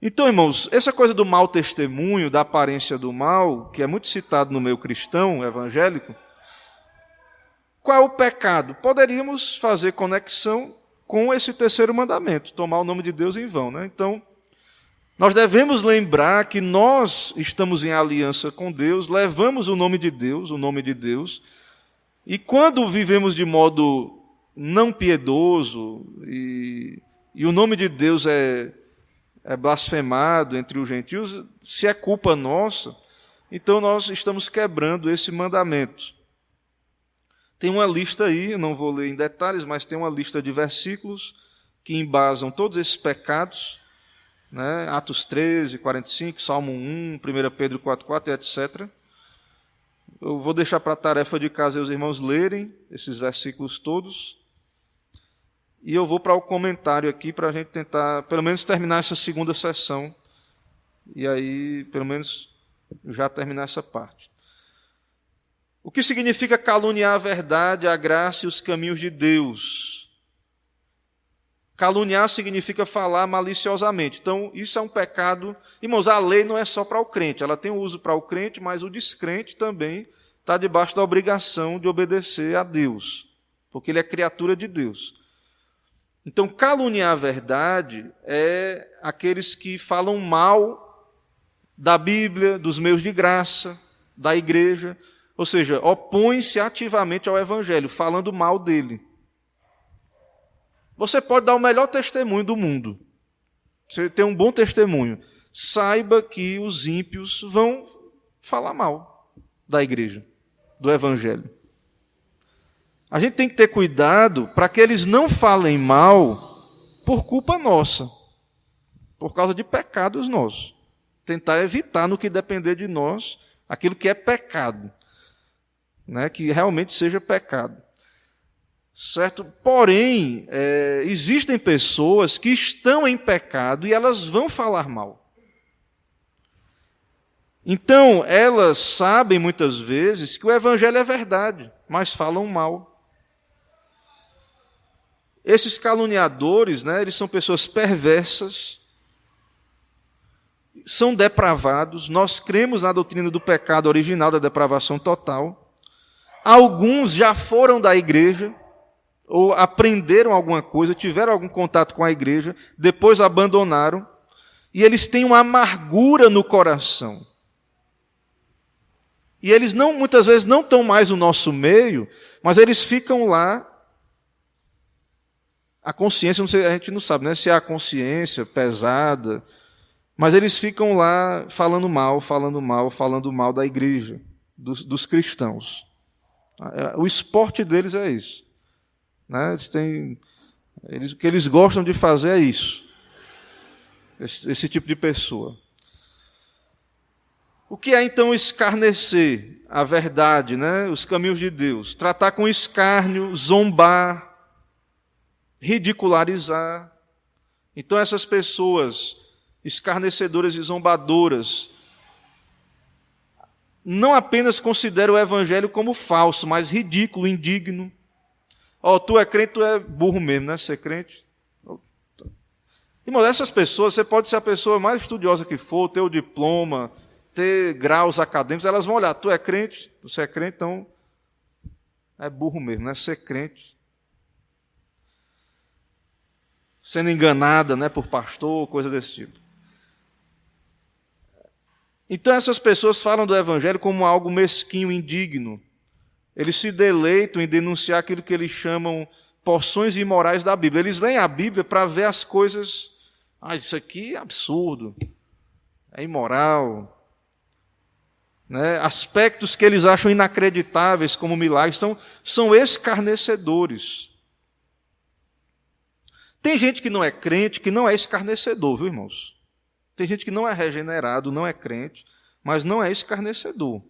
Então, irmãos, essa coisa do mau testemunho, da aparência do mal, que é muito citado no meio cristão, evangélico, qual é o pecado? Poderíamos fazer conexão com esse terceiro mandamento, tomar o nome de Deus em vão, né? Então, nós devemos lembrar que nós estamos em aliança com Deus, levamos o nome de Deus, e quando vivemos de modo não piedoso, e o nome de Deus é blasfemado entre os gentios, se é culpa nossa, então nós estamos quebrando esse mandamento. Tem uma lista aí, eu não vou ler em detalhes, mas tem uma lista de versículos que embasam todos esses pecados, né? Atos 13, 45, Salmo 1, 1 Pedro 4,4, etc. Eu vou deixar para a tarefa de casa os irmãos lerem esses versículos todos. E eu vou para o comentário aqui para a gente tentar, pelo menos, terminar essa segunda sessão. E aí, pelo menos, já terminar essa parte. O que significa caluniar a verdade, a graça e os caminhos de Deus? Caluniar significa falar maliciosamente. Então, isso é um pecado. Irmãos, a lei não é só para o crente, ela tem uso para o crente, mas o descrente também está debaixo da obrigação de obedecer a Deus, porque ele é criatura de Deus. Então, caluniar a verdade é aqueles que falam mal da Bíblia, dos meios de graça, da igreja, ou seja, opõem-se ativamente ao Evangelho, falando mal dele. Você pode dar o melhor testemunho do mundo, você tem um bom testemunho, saiba que os ímpios vão falar mal da igreja, do Evangelho. A gente tem que ter cuidado para que eles não falem mal por culpa nossa, por causa de pecados nossos. Tentar evitar, no que depender de nós, aquilo que é pecado, né? Que realmente seja pecado. Certo? Porém, existem pessoas que estão em pecado e elas vão falar mal. Então, elas sabem muitas vezes que o Evangelho é verdade, mas falam mal. Esses caluniadores, né, eles são pessoas perversas, são depravados. Nós cremos na doutrina do pecado original, da depravação total. Alguns já foram da igreja, ou aprenderam alguma coisa, tiveram algum contato com a igreja, depois abandonaram, e eles têm uma amargura no coração. E eles muitas vezes não estão mais no nosso meio, mas eles ficam lá. A consciência, não sei, a gente não sabe, né, se é a consciência pesada, mas eles ficam lá falando mal da igreja, dos cristãos. O esporte deles é isso. Né? O que eles gostam de fazer é isso. Esse tipo de pessoa. O que é então escarnecer a verdade, né? Os caminhos de Deus? Tratar com escárnio, zombar, ridicularizar. Então essas pessoas escarnecedoras e zombadoras não apenas consideram o Evangelho como falso, mas ridículo, indigno. Tu é crente, tu é burro mesmo, né? Ser crente. Irmão, essas pessoas, você pode ser a pessoa mais estudiosa que for, ter o diploma, ter graus acadêmicos, elas vão olhar, tu é crente, você é crente, então é burro mesmo, né? Ser crente. Sendo enganada, né, por pastor, coisa desse tipo. Então essas pessoas falam do Evangelho como algo mesquinho, indigno. Eles se deleitam em denunciar aquilo que eles chamam porções imorais da Bíblia. Eles leem a Bíblia para ver as coisas. Isso aqui é absurdo, é imoral. Né? Aspectos que eles acham inacreditáveis como milagres, são escarnecedores. Tem gente que não é crente, que não é escarnecedor, viu, irmãos? Tem gente que não é regenerado, não é crente, mas não é escarnecedor.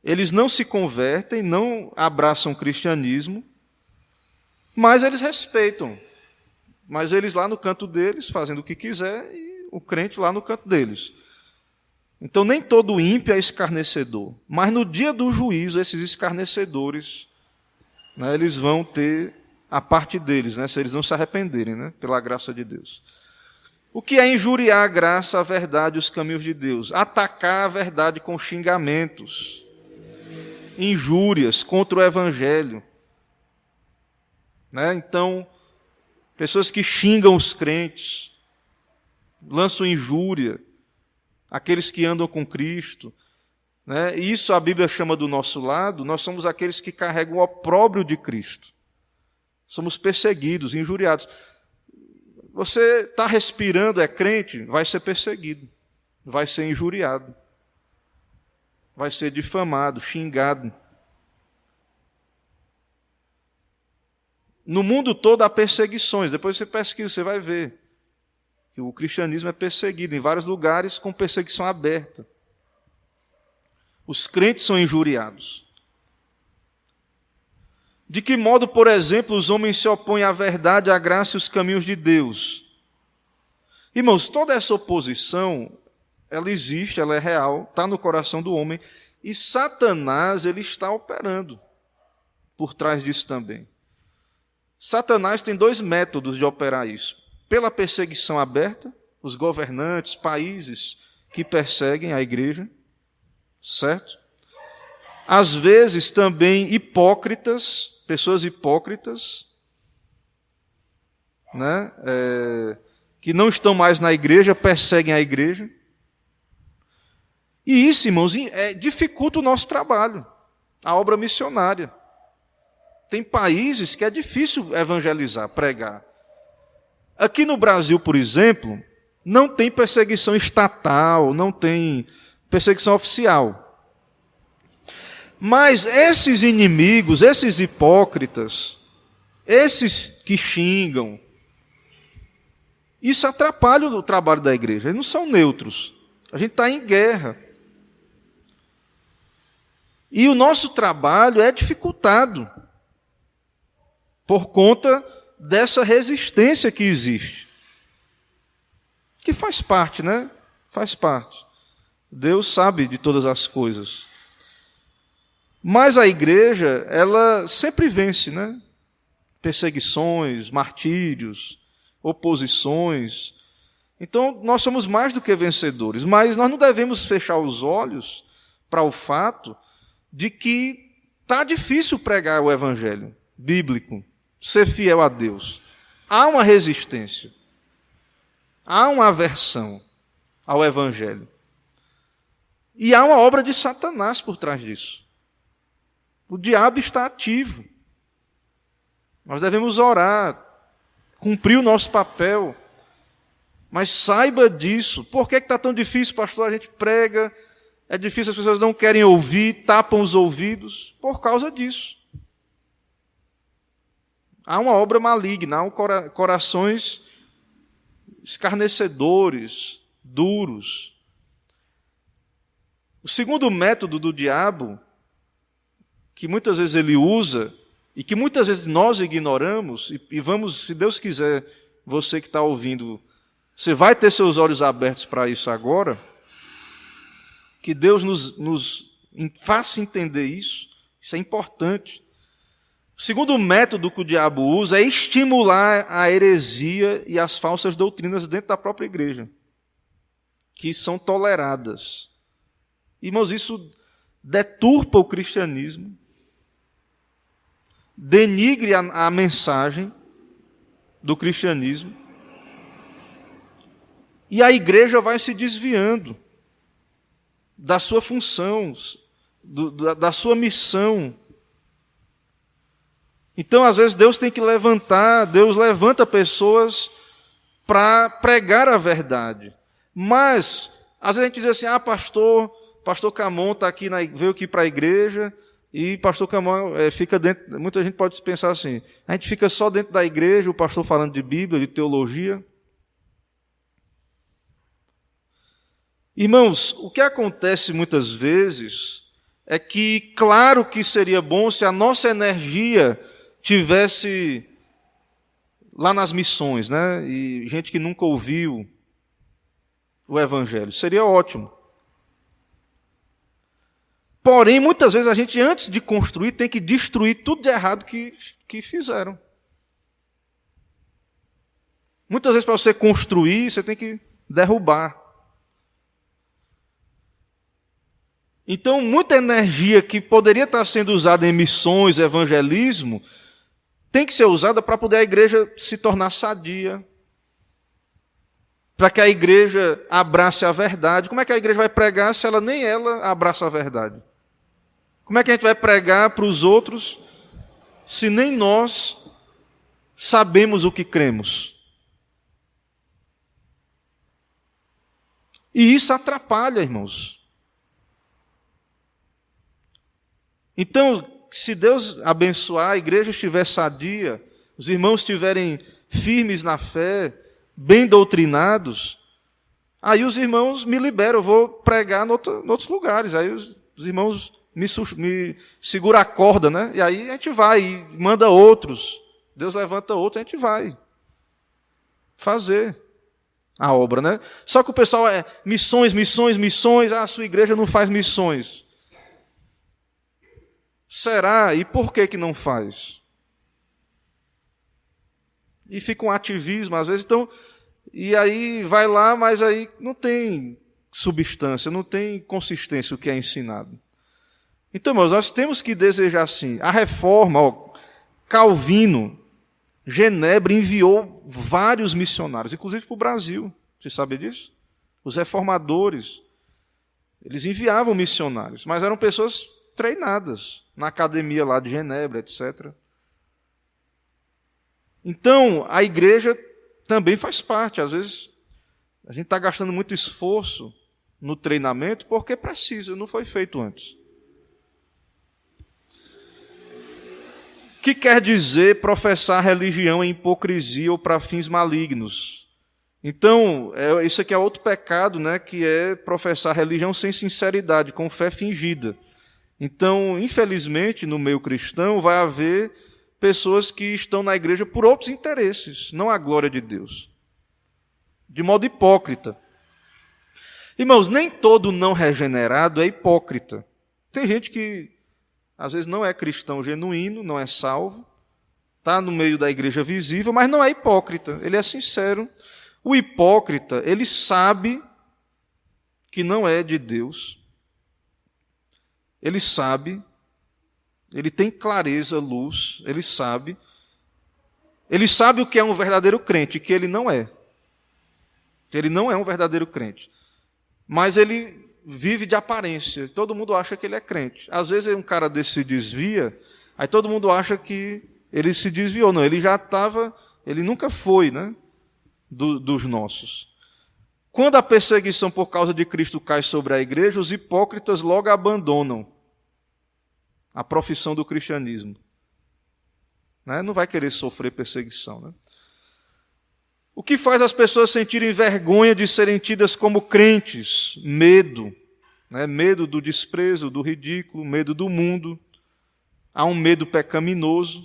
Eles não se convertem, não abraçam o cristianismo, mas eles respeitam. Mas eles lá no canto deles, fazendo o que quiser, e o crente lá no canto deles. Então nem todo ímpio é escarnecedor, mas no dia do juízo, esses escarnecedores, né, eles vão ter a parte deles, né, se eles não se arrependerem, né, pela graça de Deus. O que é injuriar a graça, a verdade e os caminhos de Deus? Atacar a verdade com xingamentos, injúrias contra o Evangelho. Né? Então, pessoas que xingam os crentes, lançam injúria, aqueles que andam com Cristo. Né? E isso a Bíblia chama do nosso lado, nós somos aqueles que carregam o opróbrio de Cristo. Somos perseguidos, injuriados. Você está respirando, é crente, vai ser perseguido, vai ser injuriado, vai ser difamado, xingado. No mundo todo há perseguições, depois você pesquisa, você vai ver que o cristianismo é perseguido em vários lugares com perseguição aberta. Os crentes são injuriados. De que modo, por exemplo, os homens se opõem à verdade, à graça e os caminhos de Deus? Irmãos, toda essa oposição, ela existe, ela é real, está no coração do homem, e Satanás ele está operando por trás disso também. Satanás tem dois métodos de operar isso. Pela perseguição aberta, os governantes, países que perseguem a igreja, certo? Às vezes também hipócritas, pessoas hipócritas, né? Que não estão mais na igreja, perseguem a igreja. E isso, irmãos, dificulta o nosso trabalho, a obra missionária. Tem países que é difícil evangelizar, pregar. Aqui no Brasil, por exemplo, não tem perseguição estatal, não tem perseguição oficial. Mas esses inimigos, esses hipócritas, esses que xingam, isso atrapalha o trabalho da igreja. Eles não são neutros. A gente está em guerra. E o nosso trabalho é dificultado por conta dessa resistência que existe. Que faz parte, né? Faz parte. Deus sabe de todas as coisas. Mas a igreja, ela sempre vence, né? Perseguições, martírios, oposições. Então, nós somos mais do que vencedores, mas nós não devemos fechar os olhos para o fato de que está difícil pregar o evangelho bíblico, ser fiel a Deus. Há uma resistência, há uma aversão ao evangelho. E há uma obra de Satanás por trás disso. O diabo está ativo. Nós devemos orar, cumprir o nosso papel. Mas saiba disso. Por que está tão difícil, pastor? A gente prega, é difícil, as pessoas não querem ouvir, tapam os ouvidos. Por causa disso. Há uma obra maligna, há corações escarnecedores, duros. O segundo método do diabo, que muitas vezes ele usa, e que muitas vezes nós ignoramos, e vamos, se Deus quiser, você que está ouvindo, você vai ter seus olhos abertos para isso agora, que Deus nos faça entender isso é importante. O segundo método que o diabo usa é estimular a heresia e as falsas doutrinas dentro da própria igreja, que são toleradas. Irmãos, isso deturpa o cristianismo, denigre a mensagem do cristianismo, e a igreja vai se desviando da sua função, da sua missão. Então, às vezes, Deus levanta pessoas para pregar a verdade. Mas, às vezes a gente diz assim, pastor Camon veio aqui para a igreja, e pastor Camon fica dentro. Muita gente pode pensar assim, a gente fica só dentro da igreja, o pastor falando de Bíblia, de teologia. Irmãos, o que acontece muitas vezes é que, claro que seria bom se a nossa energia tivesse lá nas missões, né? E gente que nunca ouviu o evangelho, seria ótimo. Porém, muitas vezes a gente, antes de construir, tem que destruir tudo de errado que fizeram. Muitas vezes, para você construir, você tem que derrubar. Então, muita energia que poderia estar sendo usada em missões, evangelismo, tem que ser usada para poder a igreja se tornar sadia, para que a igreja abrace a verdade. Como é que a igreja vai pregar se nem ela abraça a verdade? Como é que a gente vai pregar para os outros se nem nós sabemos o que cremos? E isso atrapalha, irmãos. Então, se Deus abençoar, a igreja estiver sadia, os irmãos estiverem firmes na fé, bem doutrinados, aí os irmãos me liberam, eu vou pregar em outros lugares. Aí os irmãos me seguram a corda, né? E aí a gente vai e manda outros. Deus levanta outros, a gente vai fazer a obra, né? Só que o pessoal missões, a sua igreja não faz missões. Será? E por que não faz? E fica um ativismo, às vezes, então, e aí vai lá, mas aí não tem substância, não tem consistência o que é ensinado. Então, irmãos, nós temos que desejar assim. A reforma, Calvino, Genebra enviou vários missionários, inclusive para o Brasil. Você sabe disso? Os reformadores, eles enviavam missionários, mas eram pessoas treinadas na academia lá de Genebra, etc. Então, a igreja também faz parte. Às vezes, a gente está gastando muito esforço no treinamento porque precisa, não foi feito antes. O que quer dizer professar religião em hipocrisia ou para fins malignos? Então, isso aqui é outro pecado, né, que é professar religião sem sinceridade, com fé fingida. Então, infelizmente, no meio cristão, vai haver pessoas que estão na igreja por outros interesses, não a glória de Deus. De modo hipócrita. Irmãos, nem todo não regenerado é hipócrita. Tem gente que, às vezes, não é cristão genuíno, não é salvo, está no meio da igreja visível, mas não é hipócrita, ele é sincero. O hipócrita, ele sabe que não é de Deus. Ele sabe, ele tem clareza, luz, ele sabe o que é um verdadeiro crente, que ele não é. Que ele não é um verdadeiro crente. Mas ele vive de aparência, todo mundo acha que ele é crente. Às vezes um cara desse se desvia, aí todo mundo acha que ele se desviou. Não, ele já estava, ele nunca foi, né, dos nossos. Quando a perseguição por causa de Cristo cai sobre a igreja, os hipócritas logo abandonam a profissão do cristianismo. Né? Não vai querer sofrer perseguição. Né? O que faz as pessoas sentirem vergonha de serem tidas como crentes? Medo. Né? Medo do desprezo, do ridículo, medo do mundo. Há um medo pecaminoso.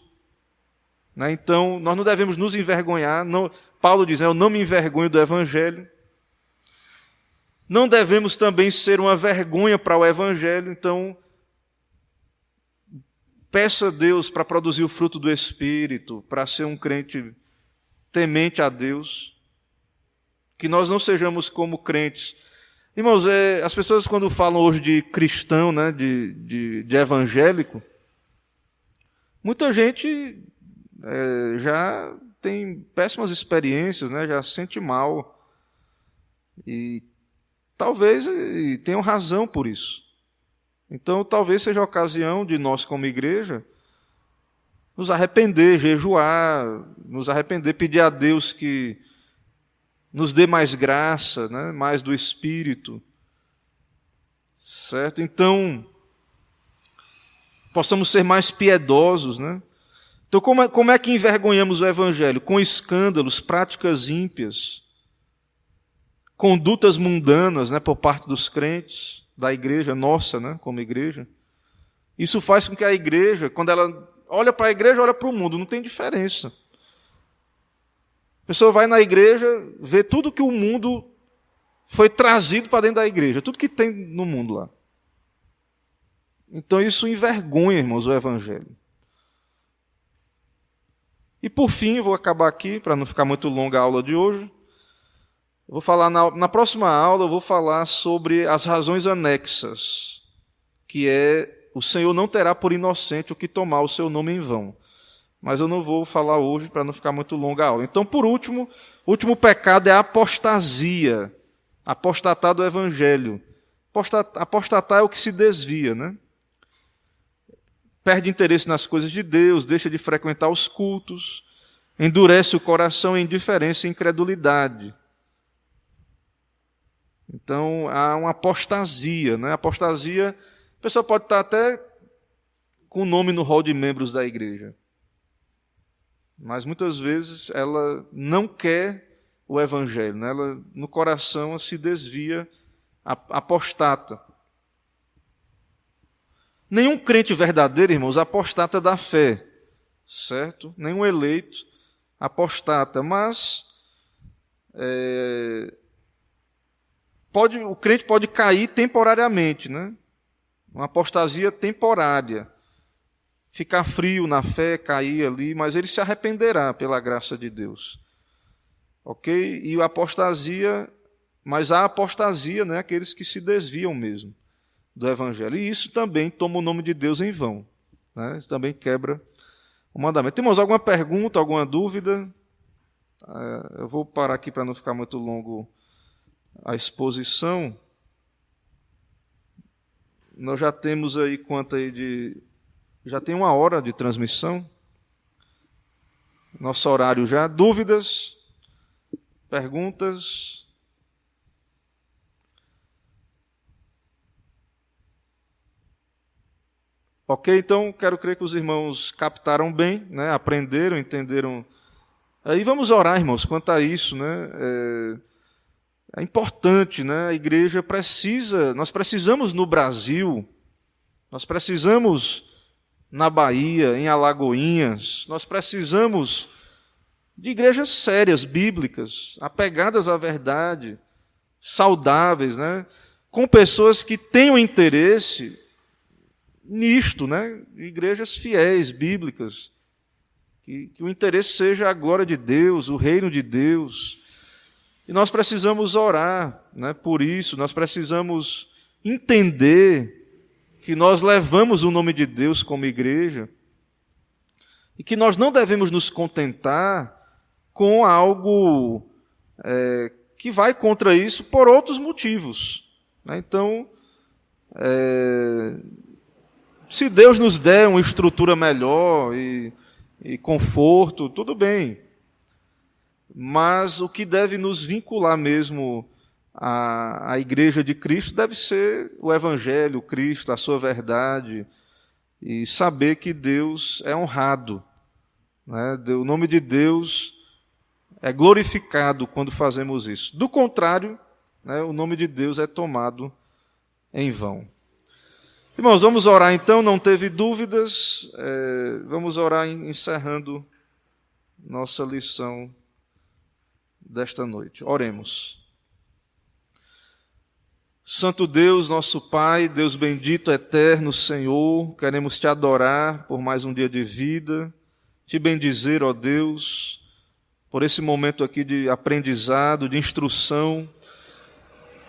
Né? Então, nós não devemos nos envergonhar. Não, Paulo diz, eu não me envergonho do Evangelho. Não devemos também ser uma vergonha para o Evangelho. Então, peça a Deus para produzir o fruto do Espírito, para ser um crente temente a Deus, que nós não sejamos como crentes. Irmãos, as pessoas quando falam hoje de cristão, né, de evangélico, muita gente já tem péssimas experiências, né, já se sente mal, e talvez tenham razão por isso. Então, talvez seja a ocasião de nós, como igreja, nos arrepender, jejuar, nos arrepender, pedir a Deus que nos dê mais graça, né, mais do Espírito. Certo? Então, possamos ser mais piedosos. Né? Então, como é que envergonhamos o Evangelho? Com escândalos, práticas ímpias, condutas mundanas, né, por parte dos crentes, da igreja nossa, né, como igreja. Isso faz com que a igreja, quando ela olha para a igreja, olha para o mundo, não tem diferença. A pessoa vai na igreja, vê tudo que o mundo foi trazido para dentro da igreja, tudo que tem no mundo lá. Então isso envergonha, irmãos, o Evangelho. E por fim, vou acabar aqui, para não ficar muito longa a aula de hoje. Eu vou falar na próxima aula, eu vou falar sobre as razões anexas, que é o Senhor não terá por inocente o que tomar o seu nome em vão. Mas eu não vou falar hoje para não ficar muito longa a aula. Então, por último, o último pecado é a apostasia, apostatar do Evangelho. Apostatar é o que se desvia, né? Perde interesse nas coisas de Deus, deixa de frequentar os cultos, endurece o coração em indiferença e incredulidade. Então, há uma apostasia. Né? Apostasia, a pessoa pode estar até com o nome no rol de membros da igreja. Mas, muitas vezes, ela não quer o Evangelho. Né? Ela, no coração, se desvia, apostata. Nenhum crente verdadeiro, irmãos, apostata da fé. Certo? Nenhum eleito apostata. Mas o crente pode cair temporariamente, né? Uma apostasia temporária. ficar frio na fé, cair ali, mas ele se arrependerá pela graça de Deus. Ok? E a apostasia, mas a apostasia, né, aqueles que se desviam mesmo do Evangelho. E isso também toma o nome de Deus em vão. Né? Isso também quebra o mandamento. Temos alguma pergunta, alguma dúvida? Eu vou parar aqui para não ficar muito longo a exposição. Nós já temos aí quanto aí de... Já tem 1 hora de transmissão. Nosso horário já. Dúvidas? Perguntas? Ok, então quero crer que os irmãos captaram bem, né? Aprenderam, entenderam. Aí vamos orar, irmãos, quanto a isso, né? É importante, né? A igreja precisa, nós precisamos no Brasil, nós precisamos na Bahia, em Alagoinhas, nós precisamos de igrejas sérias, bíblicas, apegadas à verdade, saudáveis, né? Com pessoas que tenham interesse nisto, né? Igrejas fiéis, bíblicas, que o interesse seja a glória de Deus, o reino de Deus. E nós precisamos orar, né, por isso, nós precisamos entender que nós levamos o nome de Deus como igreja e que nós não devemos nos contentar com algo que vai contra isso por outros motivos. Né? Então, se Deus nos der uma estrutura melhor e conforto, tudo bem. Mas o que deve nos vincular mesmo à Igreja de Cristo deve ser o Evangelho, Cristo, a sua verdade, e saber que Deus é honrado. Né? O nome de Deus é glorificado quando fazemos isso. Do contrário, né, o nome de Deus é tomado em vão. Irmãos, vamos orar então, não teve dúvidas, vamos orar encerrando nossa lição desta noite. Oremos. Santo Deus, nosso Pai, Deus bendito, eterno, Senhor, queremos Te adorar por mais um dia de vida, Te bendizer, ó Deus, por esse momento aqui de aprendizado, de instrução.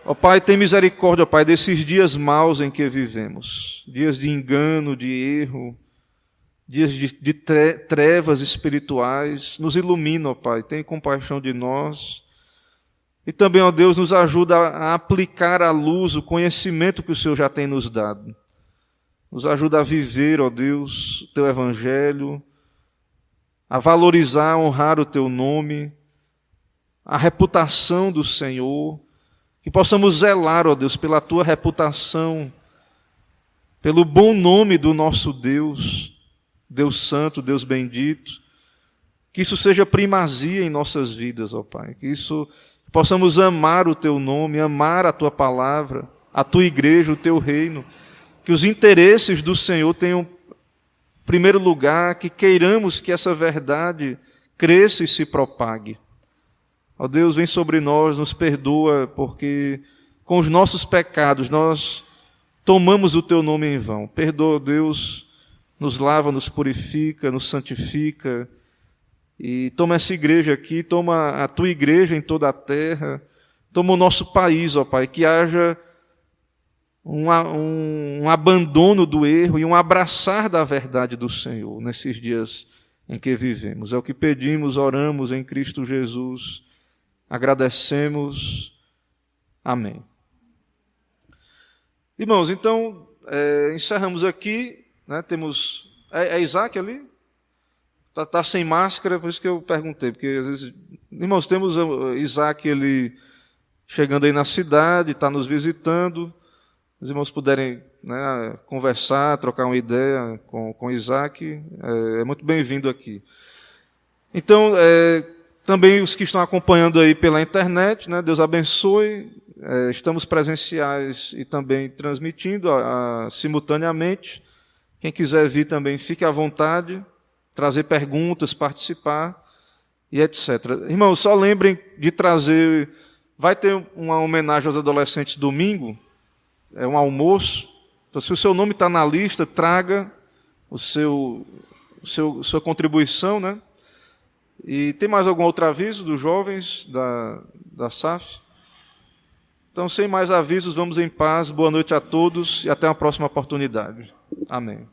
Ó Pai, tem misericórdia, ó Pai, desses dias maus em que vivemos, dias de engano, de erro, dias de trevas espirituais. Nos ilumina, ó Pai, tem compaixão de nós. E também, ó Deus, nos ajuda a aplicar à luz o conhecimento que o Senhor já tem nos dado. Nos ajuda a viver, ó Deus, o Teu Evangelho, a valorizar, a honrar o Teu nome, a reputação do Senhor, que possamos zelar, ó Deus, pela Tua reputação, pelo bom nome do nosso Deus, Deus Santo, Deus bendito, que isso seja primazia em nossas vidas, ó Pai, que possamos amar o Teu nome, amar a Tua palavra, a Tua igreja, o Teu reino, que os interesses do Senhor tenham primeiro lugar, que queiramos que essa verdade cresça e se propague. Ó Deus, vem sobre nós, nos perdoa, porque com os nossos pecados nós tomamos o Teu nome em vão. Perdoa, Deus, nos lava, nos purifica, nos santifica, e toma essa igreja aqui, toma a Tua igreja em toda a terra, toma o nosso país, ó Pai, que haja um abandono do erro e um abraçar da verdade do Senhor nesses dias em que vivemos. É o que pedimos, oramos em Cristo Jesus, agradecemos. Amém. Irmãos, então, encerramos aqui, né, temos... É Isaac ali? Está sem máscara, por isso que eu perguntei, porque às vezes... Irmãos, temos Isaac ele chegando aí na cidade, está nos visitando. Os irmãos puderem, né, conversar, trocar uma ideia com Isaac, é muito bem-vindo aqui. Então, também os que estão acompanhando aí pela internet, né, Deus abençoe. Estamos presenciais e também transmitindo simultaneamente. Quem quiser vir também, fique à vontade, trazer perguntas, participar e etc. Irmãos, só lembrem de trazer... Vai ter uma homenagem aos adolescentes domingo, um almoço. Então, se o seu nome está na lista, traga sua contribuição, né? E tem mais algum outro aviso dos jovens da SAF? Então, sem mais avisos, vamos em paz. Boa noite a todos e até a próxima oportunidade. Amém.